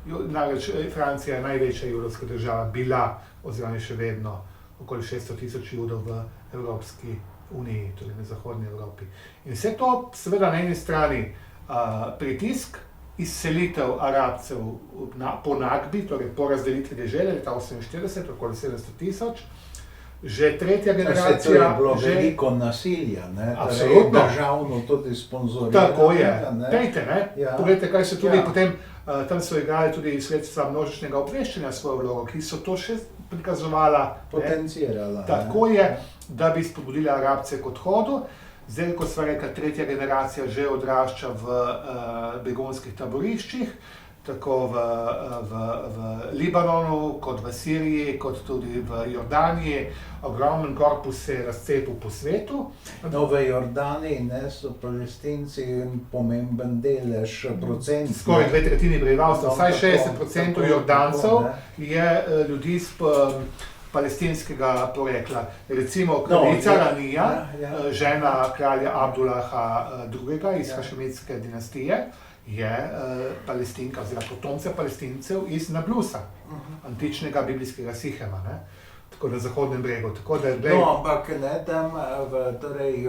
B: Namreč Francija je največja judovska država bila, oziroma še vedno, okoli 600 tisoč Judov v Evropski uniji, torej na Zahodni Evropi. In vse to seveda na eni strani pritisk izselitev Arabcev po Nakbi, torej po razdelitvi dežele leta 1948, okoli 700 tisoč. Že tretja
A: Se to je
B: generacija,
A: bilo veliko nasilja, ne?
B: Absolutno.
A: Torej, državno tudi sponzorirano.
B: tako je.
A: Ne?
B: Pejte, ne?
A: Ja.
B: Poglejte, kaj so tudi
A: Ja.
B: potem, tam so igrali tudi sredstva množičnega obveščanja svojo vlogo, ki so to še prikazovala, ne?
A: Potencirala.
B: Tako je, da bi spodbudili Arabce k odhodu. Zdaj, kot sva rekla, tretja generacija že odrašča v begunskih taboriščih, tako v Libanonu, kot v Siriji, kot tudi v Jordaniji. Ogromen korpus se je razcepil po svetu.
A: No, v Jordaniji ne, so Palestinci pomemben delež, procent.
B: Skoraj 2/3 prebivalstva,
A: No,
B: vsaj
A: tako,
B: 60%
A: tako,
B: Jordancev
A: tako, ne.
B: je ljudi s palestinskega porekla. Recimo
A: No,
B: kraljica
A: je-
B: Ranija,
A: ja.
B: žena kralja Abdullaha II. Iz
A: Ja.
B: hašemitske dinastije, je Palestinka oziroma potomca Palestincev iz Nablusa, antičnega biblijskega Sihema, ne? Tako na Zahodnem bregu. Tako da, glej,
A: No, ampak ne tam v torej,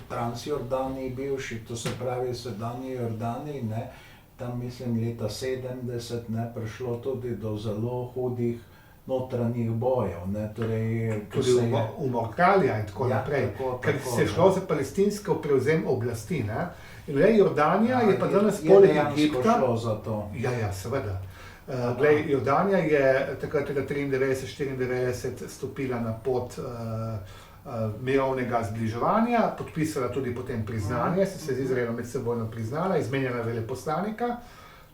A: Transjordaniji bivši, to se pravi sedanji Jordaniji, ne, tam mislim leta 70 ne, prišlo tudi do zelo hudih notranjih bojev, ne, torej, ko
B: tudi
A: se je...
B: umor kralja in tako
A: Ja,
B: naprej.
A: tako,
B: Ker
A: tako,
B: se je šlo
A: ne.
B: za palestinsko prevzem oblasti. Ne? In glej, Jordanija je pa danes
A: je
B: poleg
A: dejansko
B: Egipta.
A: šlo za to.
B: Ja, seveda. Glej, Jordanija je takrat leta 93-94 stopila na pot mirovnega zbliževanja, podpisala tudi potem priznanje, se z Izraelom medsebojno priznala, izmenjala veleposlanika.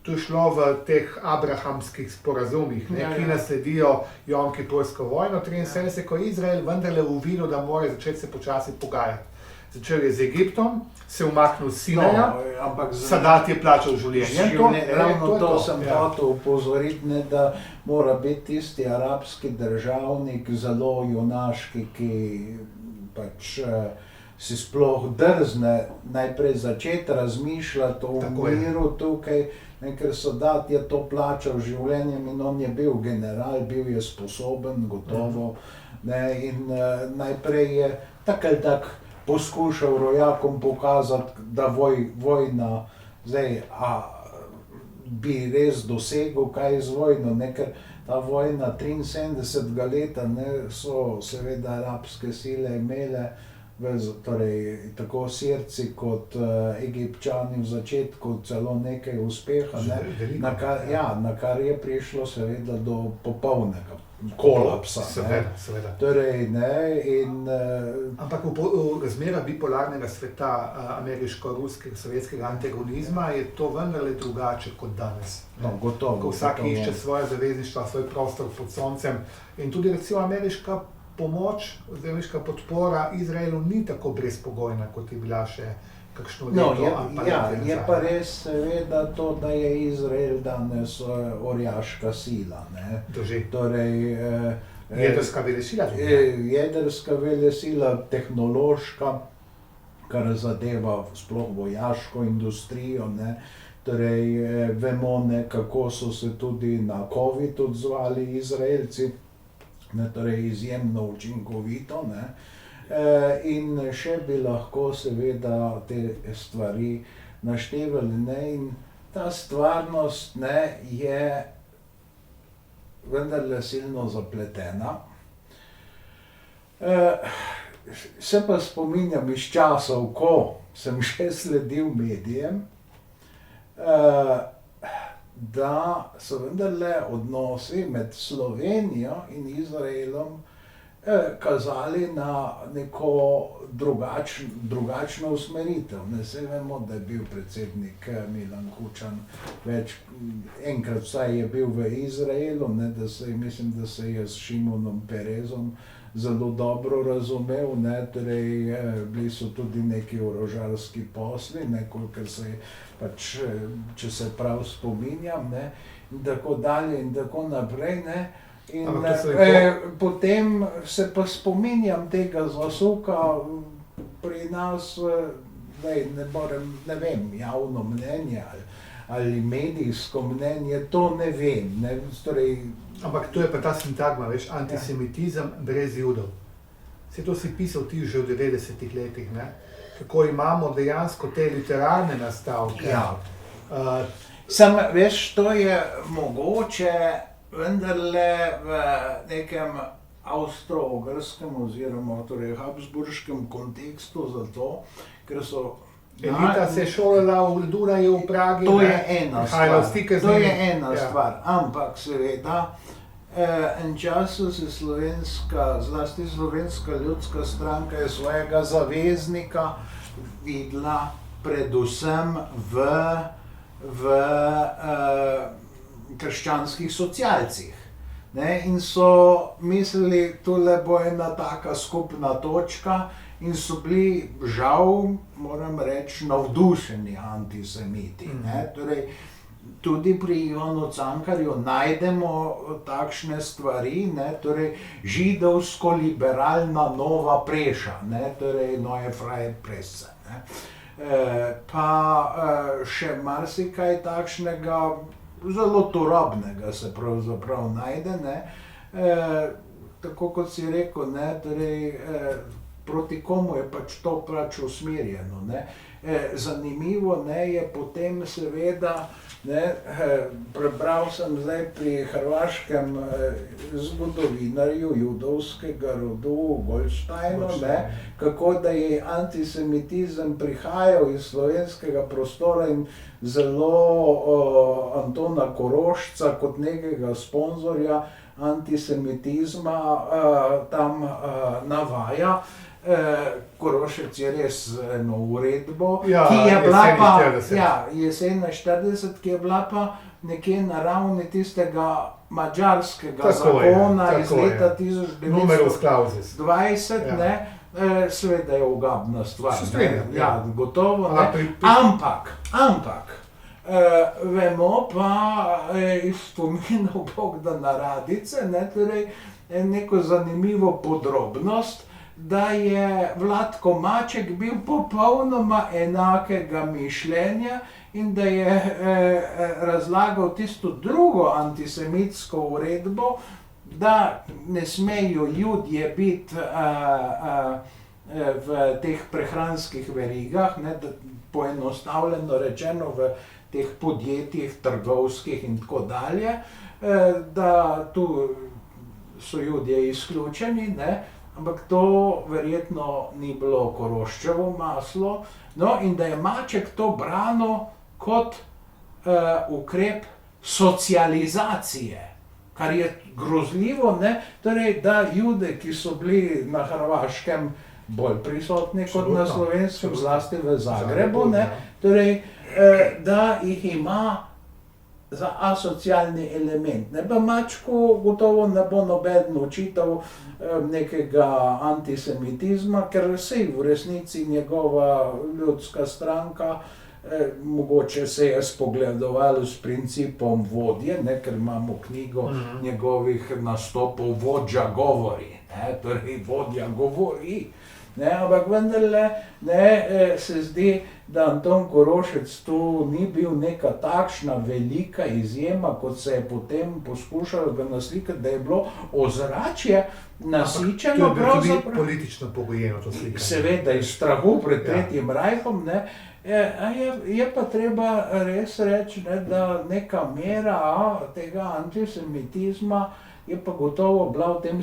B: To je šlo v teh abrahamskih sporazumih, ne,
A: Ja,
B: ki
A: ja.
B: nasledijo Jom-Kipursko vojno 73, ko je Izrael vendarle uvidel, da mora začeti se počasi pogajati. Začel je z Egiptom, se umaknil s Sinaja,
A: No, ampak za-
B: Sadat je plačal življenjem.
A: Ravno
B: je
A: to sem
B: ja.
A: hotel upozoriti, ne, da mora biti tisti arabski državnik zelo junaški, ki pač si sploh drzne najprej začeti razmišljati o
B: Tako je.
A: miru tukaj, ne, ker Sadat je to plačal življenjem in on je bil general, bil je sposoben, gotovo, ne, in najprej je tak ali tak poskušal rojakom pokazati, da vojna zdaj, bi res dosegel kaj z vojno, ne, ker ta vojna 73. leta ne, so seveda arabske sile imele, torej tako Sirci kot Egipčani v začetku celo nekaj uspeha, ne,
B: Veliko,
A: na kar je prišlo seveda do popolnega kolapsa. Ne.
B: Seveda.
A: Torej, ne, in
B: Ampak v razmerah bipolarnega sveta, ameriško-ruskega, sovjetskega antagonizma, je to vendarle drugače kot danes.
A: no, gotovo.
B: Ko vsak
A: gotovo.
B: išče svoje zavezništva, svoj prostor pod soncem. In tudi recimo ameriška pomoč, ameriška podpora Izraelu ni tako brezpogojna, kot je bila še kakšno leto.
A: No,
B: ali pa
A: ja,
B: nekaj
A: je
B: nazaj.
A: pa res seveda to, da je Izrael danes orjaška sila, ne.
B: Drži.
A: Torej,
B: Jedrska velesila.
A: jedrska velesila, tehnološka, kar zadeva sploh vojaško industrijo, ne. Torej, vemo, ne, kako so se tudi na COVID odzvali Izraelci, ne, torej izjemno učinkovito, ne. In še bi lahko seveda te stvari naštevali, ne, in ta stvarnost, ne, je vendarle silno zapletena. Se pa spominjam iz časov, ko sem še sledil medijem, da so vendarle odnosi med Slovenijo in Izraelom kazali na neko drugačno usmeritev. Ne, saj vemo, da je bil predsednik Milan Kučan enkrat vsaj je bil v Izraelu, ne, mislim, da se je s Šimonom Perezom zelo dobro razumel, ne, torej bili so tudi neki orožarski posli, ne, kolikor se je pač, če se prav spominjam, ne, in tako dalje in tako naprej, ne. In potem se pa spominjam tega zasuka pri nas, ne vem, javno mnenje ali medijsko mnenje, to ne vem, ne, torej.
B: Ampak to je pa ta sintagma, veš, antisemitizem brez Judov. Saj to si pisal ti že v 90-ih letih, ne? Kako imamo dejansko te literarne nastavke.
A: Ja. Sam, veš, to je mogoče vendarle v nekem avstro-ogrskem oziroma torej habsburškem kontekstu zato, ker so
B: Elita se je šolala v Dunaju, v Pragi.
A: To je ena stvar, to je ena
B: Ja.
A: stvar, ampak seveda en čas so se zlasti Slovenska ljudska stranka je svojega zaveznika videla predvsem v krščanskih socialcih. Ne, in so mislili, tole bo ena taka skupna točka in so bili, žal, moram reči, navdušeni antisemiti. Ne. Torej, tudi pri Ivanu Cankarju najdemo takšne stvari, ne, torej židovsko-liberalna nova Preša, ne, torej Neue Freie Presse. Ne. Pa še marsikaj takšnega zelo turobnega se pravzaprav najde, ne. Tako kot si rekel, ne, torej, proti komu je pač to usmerjeno, ne. Zanimivo, ne, je potem seveda, ne, prebral sem zdaj pri hrvaškem zgodovinarju judovskega rodu Goldsteinu, ne, kako da je antisemitizem prihajal iz slovenskega prostora in zelo Antona Korošca kot nekega sponzorja antisemitizma tam navaja. Korošec je res eno uredbo, ki je bila pa jeseni 40, ki je bila pa nekje na ravni tistega madžarskega zakona iz leta 1920, ne, seveda je ugabna stvar, ja, gotovo, ne, ampak, vemo pa iz spominov Bogdana Radice, ne, torej neko zanimivo podrobnost, da je Vlatko Maček bil popolnoma enakega mišljenja in da je razlagal tisto drugo antisemitsko uredbo, da ne smejo Judje biti v teh prehranskih verigah, ne, da poenostavljeno rečeno v teh podjetjih, trgovskih in tako dalje, da tu so Judje izključeni, ne. Ampak to verjetno ni bilo Koroščevo maslo, no, in da je Maček to branil kot ukrep socializacije, kar je grozljivo, ne, torej, da Jude, ki so bili na Hrvaškem bolj prisotni kot na Slovenskem, zlasti v Zagrebu, ne, torej, da jih ima za asocialni element, ne, pa Mačku gotovo ne bo noben očital nekega antisemitizma, ker saj v resnici njegova ljudska stranka mogoče se je spogledovala s principom vodje, ne, ker imamo knjigo njegovih nastopov Vodja govori, ne, torej vodja govori. Ne, ampak vendarle, ne, se zdi, da Anton Korošec tu ni bil neka takšna velika izjema, kot se je potem poskušalo ga naslikati, da je bilo ozračje nasičeno pravzaprav.
B: To je bilo tudi politično pogojeno, to slikanje.
A: Seveda, iz strahu pred Tretjim rajhom, ne, je pa treba res reči, ne, da neka mera tega antisemitizma je pa gotovo bila v tem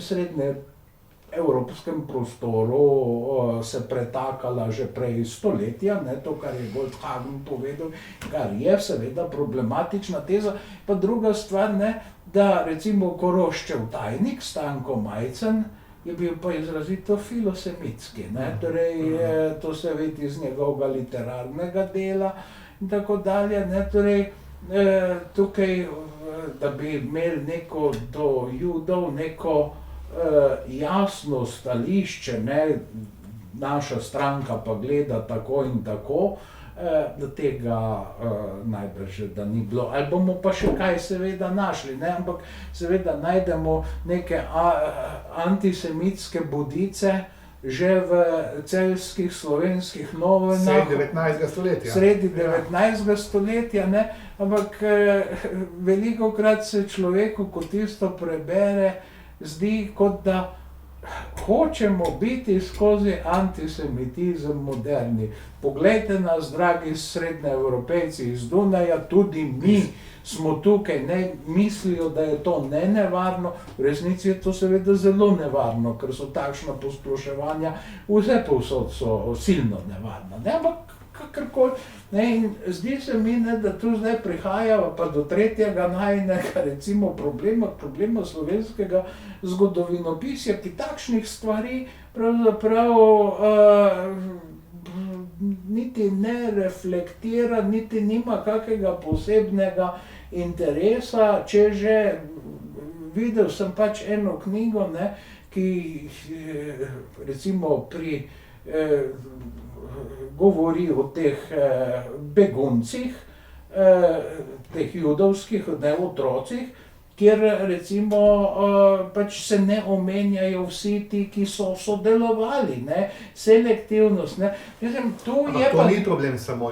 A: evropskem prostoru se pretakala že prej stoletja, ne, to, kar je Goldhagen povedal, kar je seveda problematična teza. Pa druga stvar, ne, da recimo Koroščev tajnik Stanko Majcen je bil pa izrazito filosemitski, ne, torej to se vidi iz njegovega literarnega dela in tako dalje, ne, torej tukaj, da bi imeli neko do Judov, neko jasno stališče, ne, naša stranka pa gleda tako in tako, da tega najbrž da ni bilo. Ali bomo pa še kaj seveda našli, ne, ampak seveda najdemo neke antisemitske bodice že v celjskih slovenskih novinah. Sredi 19. stoletja, ne, ampak velikokrat se človeku, ko tisto prebere, zdi, kot da hočemo biti skozi antisemitizem moderni. Poglejte nas, dragi srednjeevropejci iz Dunaja, tudi mi smo tukaj, ne mislijo, da je to nenevarno, v resnici je to seveda zelo nevarno, ker so takšna posploševanja, vse povsod so silno nevarna, ne, ampak kakorkoli, ne, in zdi se mi, ne, da tu zdaj prihajava pa do tretjega najinega, recimo problema slovenskega zgodovinopisja, ki takšnih stvari pravzaprav niti ne reflektira, niti nima kakega posebnega interesa, če že videl sem pač eno knjigo, ne, ki recimo govori o teh beguncih, teh judovskih, ne, otrocih, kjer recimo pač se ne omenjajo vsi ti, ki so sodelovali, ne, selektivnost, ne. Mislim, tu je
B: to
A: pa...
B: ni problem samo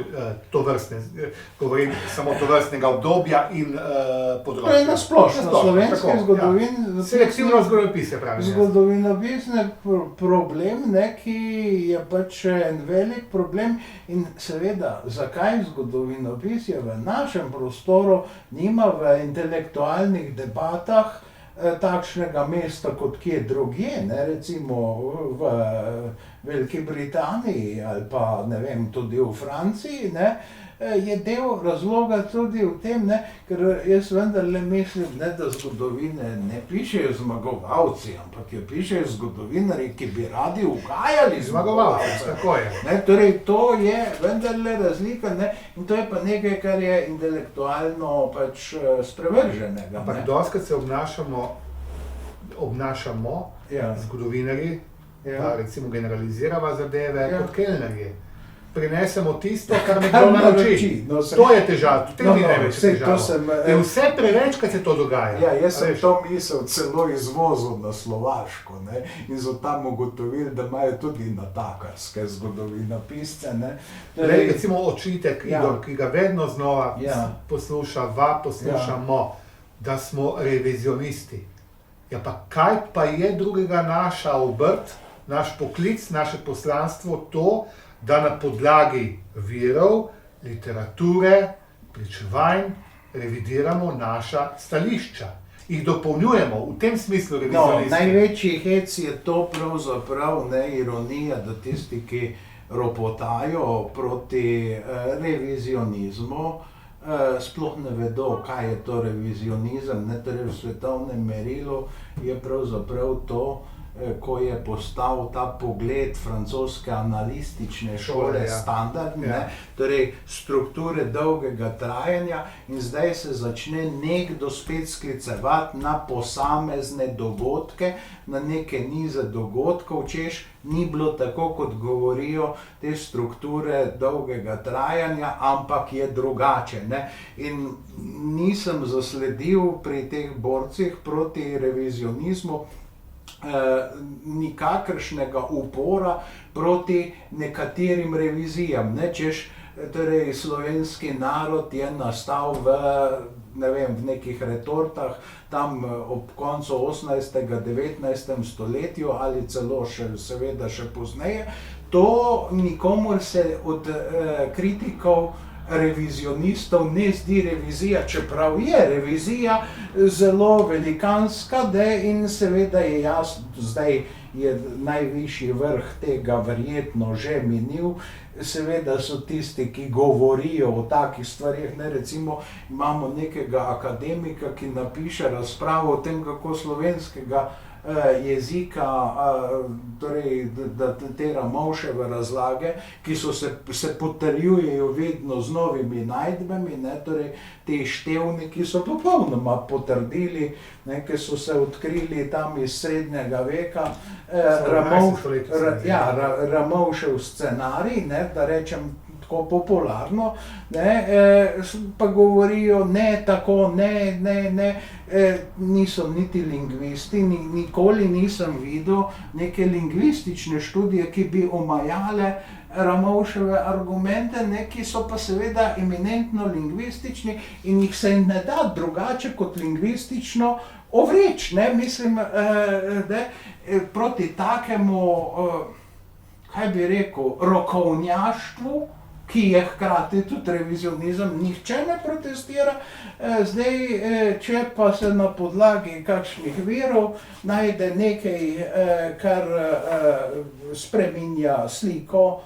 B: tovrstnega obdobja in področja.
A: To je nasplošno slovenske zgodovine.
B: Ja. Selektivno zgodovinopisje, pravi.
A: Zgodovinopisni problem, ne, ki je pač en velik problem in seveda, zakaj zgodovinopisje v našem prostoru nima v intelektualnih debatah takšnega mesta kot kje drugje, ne, recimo v Veliki Britaniji ali pa, ne vem, tudi v Franciji, ne, je del razloga tudi v tem, ne, ker jaz vendarle mislim, ne, da zgodovine ne pišejo zmagovalci, ampak jo pišejo zgodovinarji, ki bi radi ugajali zmagovalce.
B: Tako je.
A: Ne, torej, to je vendarle razlika, ne, in to je pa nekaj, kar je intelektualno pač sprevrženega.
B: Ampak dostikrat se obnašamo
A: Ja.
B: zgodovinarji,
A: Ja.
B: da recimo generalizirava zadeve
A: Ja.
B: kot kelnerji. Prinesemo tisto, kar nekdo naroči.
A: No,
B: To je težava, to je največja težava. In vse prevečkrat se to dogaja.
A: Ja, jaz sem to misel celo izvozil na Slovaško, ne, in so tam ugotovili, da imajo tudi natakarske zgodovinopisce, ne.
B: Torej, recimo očitek,
A: Ja.
B: Igor, ki ga vedno znova
A: Ja.
B: poslušamo, da smo revizionisti. Ja, pa kaj pa je drugega naša obrt, naš poklic, naše poslanstvo to, da na podlagi virov, literature, pričevanj revidiramo naša stališča. Jih dopolnjujemo, v tem smislu
A: No,
B: revizionisti.
A: največji hec je to pravzaprav, ne, ironija, da tisti, ki ropotajo proti revizionizmu, sploh ne vedo, kaj je to revizionizem, ne, torej v svetovnem merilu je pravzaprav to, ko je postal ta pogled francoske analistične šole
B: Ja.
A: standard, ne,
B: Ja.
A: torej strukture dolgega trajanja, in zdaj se začne nekdo spet sklicevati na posamezne dogodke, na neke nize dogodkov, češ ni bilo tako, kot govorijo te strukture dolgega trajanja, ampak je drugače, ne. In nisem zasledil pri teh borcih proti revizionizmu nikakršnega upora proti nekaterim revizijam, ne, češ, torej slovenski narod je nastal v, ne vem, v nekih retortah tam ob koncu 18. 19. stoletju ali celo seveda še pozneje. To nikomur se od kritikov revizionistov ne zdi revizija, čeprav je revizija zelo velikanska, in seveda je jasno, zdaj je najvišji vrh tega verjetno že minil. Seveda so tisti, ki govorijo o takih stvarih, ne, recimo imamo nekega akademika, ki napiše razpravo o tem, kako slovenskega jezika, torej da te Ramovševe razlage, ki se potrjujejo vedno z novimi najdbami, ne, torej te števniki so popolnoma potrdili, ne, ki so se odkrili tam iz srednjega veka, Ramovšev scenarij, ne, da rečem tako popularno, ne, pa govorijo ne tako, ne, niso niti lingvisti, nikoli nisem videl neke lingvistične študije, ki bi omajale Ramovševe argumente, ne, ki so pa seveda eminentno lingvistični in jih se ne da drugače kot lingvistično ovreči, ne, mislim, proti takemu, kaj bi rekel, rokovnjaštvu, ki je hkrati tudi revizionizem, nihče ne protestira. Zdaj, če pa se na podlagi kakšnih virov najde nekaj, kar spreminja sliko,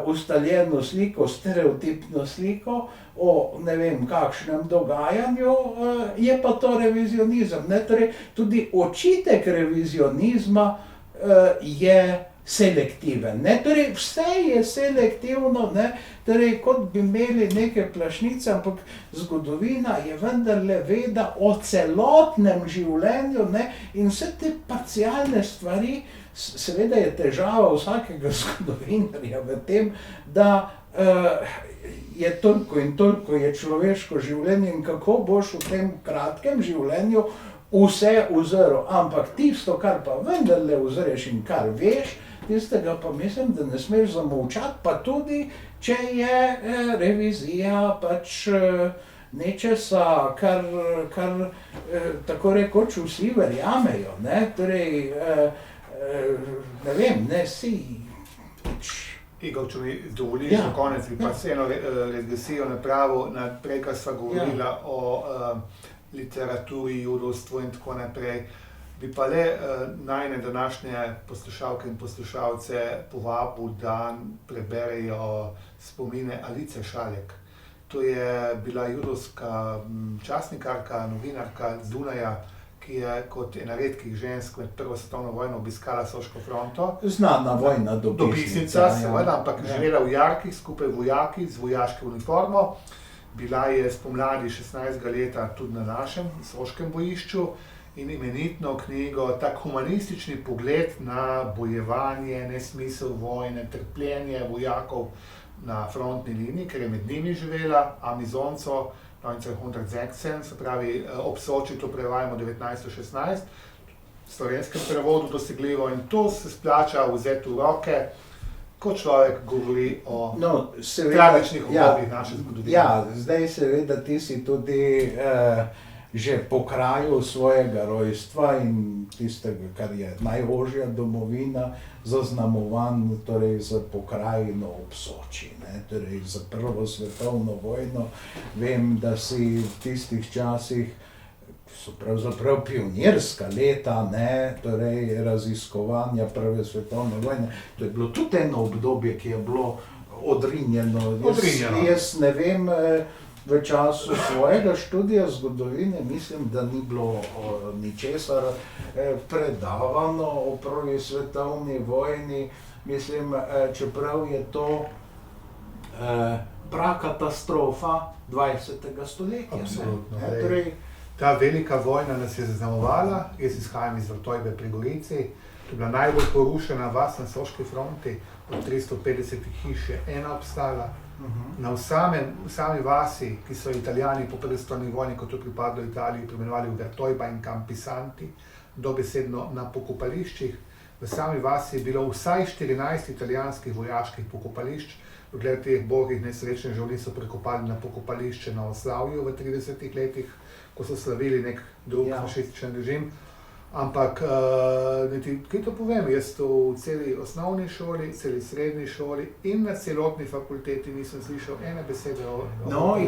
A: ustaljeno sliko, stereotipno sliko o ne vem kakšnem dogajanju, je pa to revizionizem, ne, torej tudi očitek revizionizma je selektiven, ne, torej vse je selektivno, ne, torej kot bi imeli neke plašnice, ampak zgodovina je vendarle veda o celotnem življenju, ne, in vse te parcialne stvari, seveda je težava vsakega zgodovinarja v tem, da je toliko in toliko je človeško življenje in kako boš v tem kratkem življenju vse uzrl, ampak tisto, kar pa vendarle uzreš in kar veš, tistega pa mislim, da ne smeš zamolčati, pa tudi, če je revizija pač nečesa, kar tako rekoč vsi verjamejo, ne, torej, ne vem, ne, si
B: Igor, če mi dovoliš, na konec bi pa eno regresijo napravil, naprej, kar sva govorila o literaturi, judovstvu in tako naprej, bi pa le najne današnje poslušalke in poslušalce povabil, da preberejo spomine Alice Šalek. To je bila judovska časnikarka, novinarka z Dunaja, ki je kot ena redkih žensk med Prvo svetovno vojno obiskala Soško fronto.
A: znana vojna
B: Dopisnica, seveda, ampak živela v jarkih skupaj vojaki z vojaško uniformo. Bila je spomladi 16. leta tudi na našem soškem bojišču in imenitno knjigo, tak humanistični pogled na bojevanje, nesmisel vojne, trpljenje vojakov na frontni liniji, ker je med njimi živela, Amazonco 1916, se pravi ob Soči, to prevajamo 1916, v slovenskem prevodu dosegljivo, in to se splača vzeti v roke, ko človek govori o tragičnih obdobjih naše zgodovine.
A: Ja, zdaj seveda ti si tudi že po kraju svojega rojstva in tistega, kar je najožja domovina, zaznamovan torej za pokrajino ob Soči, ne, torej za Prvo svetovno vojno. Vem, da si v tistih časih, so pravzaprav pionirska leta, ne, torej raziskovanja Prve svetovne vojne, to je bilo tudi eno obdobje, ki je bilo odrinjeno. Jaz ne vem, v času svojega študija zgodovine mislim, da ni bilo ničesar predavano o Prvi svetovni vojni. Mislim, čeprav je to prakatastrofa 20. stoletja.
B: Absolutno. Ta velika vojna nas je zaznamovala, jaz izhajam iz Vrtojbe pri Gorici, to je bila najbolj porušena vas na Soški fronti, od 350 hiš je ena obstala. Na sami vasi, ki so Italijani po prvi svetovni vojni, ko to pripadlo Italiji, preimenovali Vrtojba in Campisanti, dobesedno na pokopališčih. V sami vasi je bilo vsaj 14 italijanskih vojaških pokopališč, dokler teh bogih nesrečnežev niso prekopali na pokopališče na Oslavju v 30 letih, ko so slavili nek drug fašističen režim. Ampak, kaj to povem, jaz to v celi osnovni šoli, celi srednji šoli in na celotni fakulteti nisem slišal ene besede o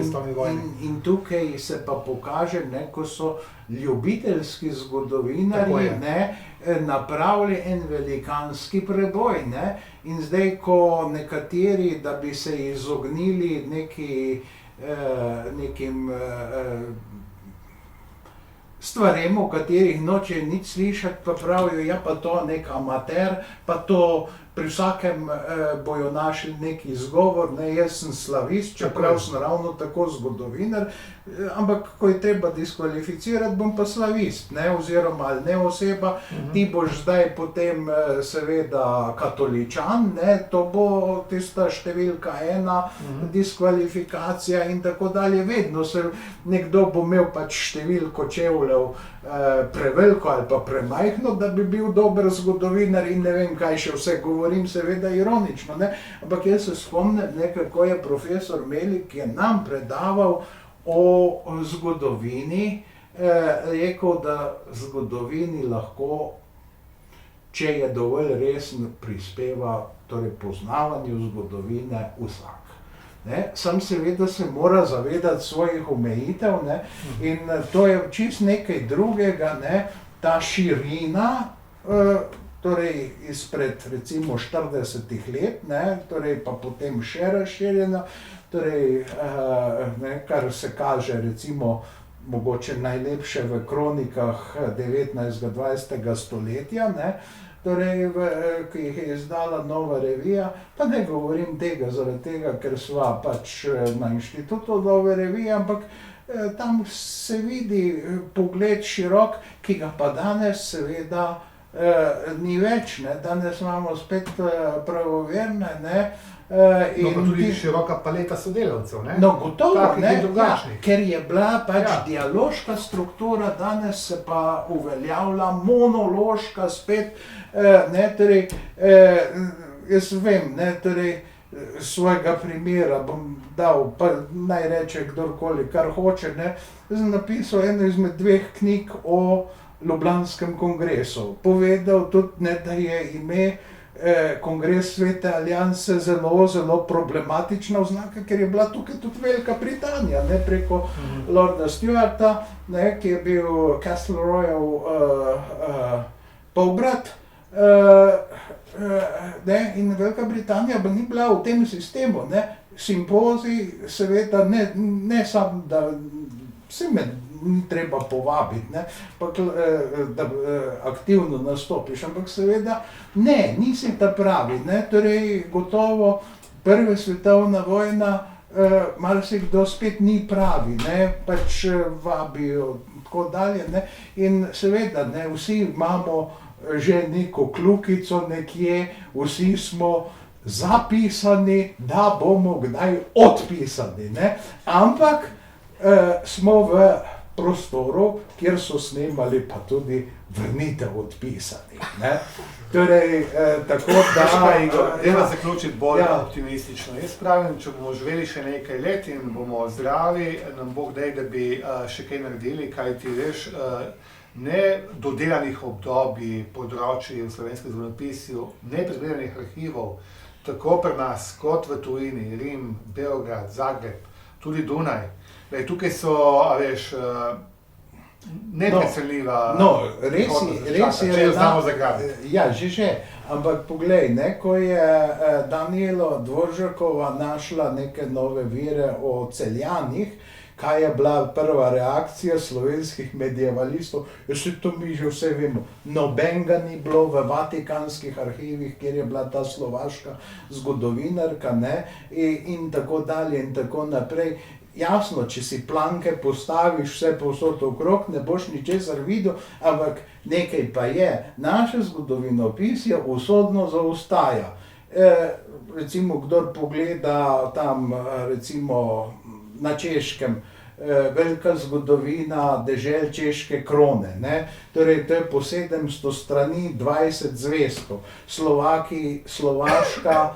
B: svetovni vojni.
A: In tukaj se pa pokaže, ne, ko so ljubiteljski zgodovinarji, ne, napravili en velikanski preboj, ne, in zdaj, ko nekateri, da bi se izognili nekim stvarem, o katerih noče nič slišati, pa pravijo, ja pa to nek amater, pa to pri vsakem bojo našli neki izgovor, ne, jaz sem slavist, čeprav sem ravno tako zgodovinar, ampak ko je treba diskvalificirati, bom pa slavist, ne, oziroma ali ne oseba, ti boš zdaj potem seveda katoličan, ne, to bo tista številka 1, diskvalifikacija in tako dalje, vedno se nekdo bo imel pač številko čevljev preveliko ali pa premajhno, da bi bil dober zgodovinar in ne vem, kaj še vse govorim, seveda ironično, ne, ampak jaz se spomnim, kako je profesor Melik je nam predaval o zgodovini, rekel, da zgodovini lahko, če je dovolj resen, prispeva, torej poznavanju zgodovine vsak. Ne, sam seveda se mora zavedati svojih omejitev, ne, in to je čisto nekaj drugega, ne, ta širina, torej izpred recimo 40 let, ne, torej pa potem še razširjena, torej, ne, kar se kaže recimo mogoče najlepše v kronikah 19. 20. stoletja, ne, torej, ki jih je izdala Nova revija, pa ne govorim tega zaradi tega, ker sva pač na inštitutu Nove revije, ampak tam se vidi pogled širok, ki ga pa danes seveda ni več, ne, danes imamo spet pravoverne, ne,
B: No, pa tudi široka paleta sodelavcev, ne?
A: No, gotovo, ne,
B: ja,
A: ker je bila pač dialoška struktura, danes se pa uveljavlja monološka spet, ne, torej, jaz vem, ne, torej, svojega primera bom dal, pa naj reče kdorkoli, kar hoče, ne, sem napisal eno izmed 2 knjig o Ljubljanskem kongresu, povedal tudi, ne, da je ime Kongres Svete alianse zelo, zelo problematična oznaka, ker je bila tukaj tudi Velika Britanija, ne, preko Lorda Stuarta, ne, ki je bil Castleroyov polbrat, ne, in Velika Britanija pa ni bila v tem sistemu, ne, simpozij seveda ne samo, da se ni treba povabiti, ne, pa, da aktivno nastopiš, ampak seveda ne, nisi ta pravi, ne, torej gotovo Prva svetovna vojna, marsikdo spet ni pravi, ne, pač vabijo tako dalje, ne, in seveda, ne, vsi imamo že neko kljukico nekje, vsi smo zapisani, da bomo kdaj odpisani, ne, ampak smo v prostoru, kjer so snemali pa tudi vrnitev odpisanih, ne. Torej, tako da...
B: Dajmo zaključiti bolj optimistično. Jaz pravim, če bomo živeli še nekaj let in bomo zdravi, nam Bog daj, da bi še kaj naredili, kaj ti veš, nedodelanih obdobij področij v slovenskem zgodovinopisju, nepregledanih arhivov, tako pri nas kot v tujini, Rim, Beograd, Zagreb, tudi Dunaj. Tukaj so, a veš, neprecenljiva...
A: No, res je,
B: če jo znamo zagraditi.
A: Ja, že, ampak poglej, ne, ko je Danijela Dvoržakova našla neke nove vire o Celjanih, kaj je bila prva reakcija slovenskih medievalistov, vse to mi že vse vemo, nobenega ni bilo v vatikanskih arhivih, kjer je bila ta slovaška zgodovinarka, ne, in tako dalje in tako naprej. Jasno, če si planke postaviš vse povsod okrog, ne boš ničesar videl, ampak nekaj pa je. Naše zgodovinopisje usodno zaostaja. Recimo, kdor pogleda tam, recimo na Češkem, velika zgodovina dežel češke krone, ne, torej to je po 700 strani 20 zvezkov, Slovaška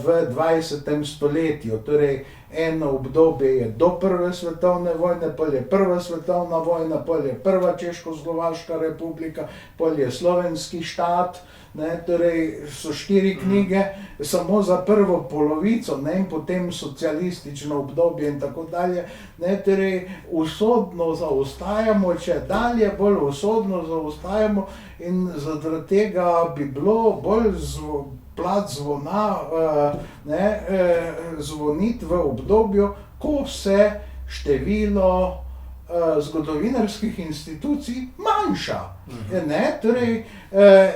A: v 20. stoletju, torej eno obdobje je do Prve svetovne vojne, pol je Prva svetovna vojna, pol je Prva Češko-Slovaška republika, pol je Slovenski štat, ne, torej so 4 knjige samo za prvo polovico, ne, in potem socialistično obdobje in tako dalje, ne, torej usodno zaostajamo, če dalje bolj usodno zaostajamo in zaradi tega bi bilo bolj plat zvona, zvoniti v obdobju, ko se število zgodovinarskih institucij manjša. Ne? Torej,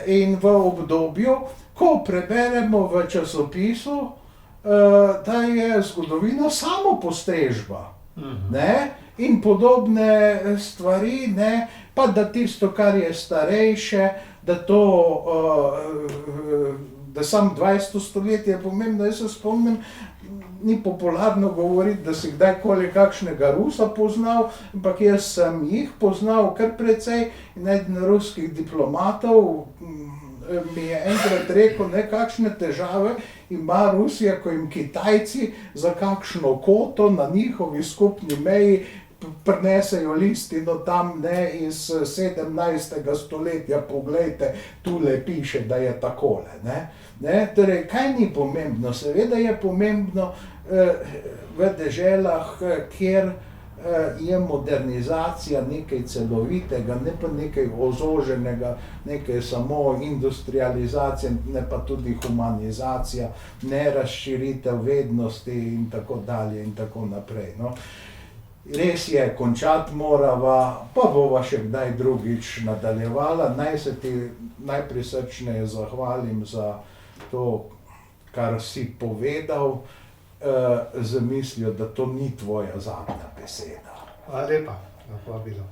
A: in v obdobju, ko preberemo v časopisu, da je zgodovina samo postrežba. Ne? In podobne stvari, ne? Pa da tisto, kar je starejše, da to, da samo 20. stoletje je pomembno. Jaz se spomnim, ni popularno govoriti, da si kdajkoli kakšnega Rusa poznal, ampak jaz sem jih poznal kar precej in eden ruskih diplomatov mi je enkrat rekel, ne, kakšne težave ima Rusija, ko jim Kitajci za kakšno koto na njihovi skupni meji prinesejo listino tam, ne, iz 17. stoletja, poglejte, tule piše, da je takole, ne. Ne, torej, kaj ni pomembno? Seveda je pomembno v deželah, kjer je modernizacija nekaj celovitega, ne pa nekaj ozoženega, nekaj samo industrializacija, ne pa tudi humanizacija, ne razširitev vednosti in tako dalje in tako naprej, no. Res je, končati morava, pa bova še kdaj drugič nadaljevala. Naj se ti najprisrčneje zahvalim za to, kar si povedal, z mislijo, da to ni tvoja zadnja beseda.
B: Hvala lepa za povabilo.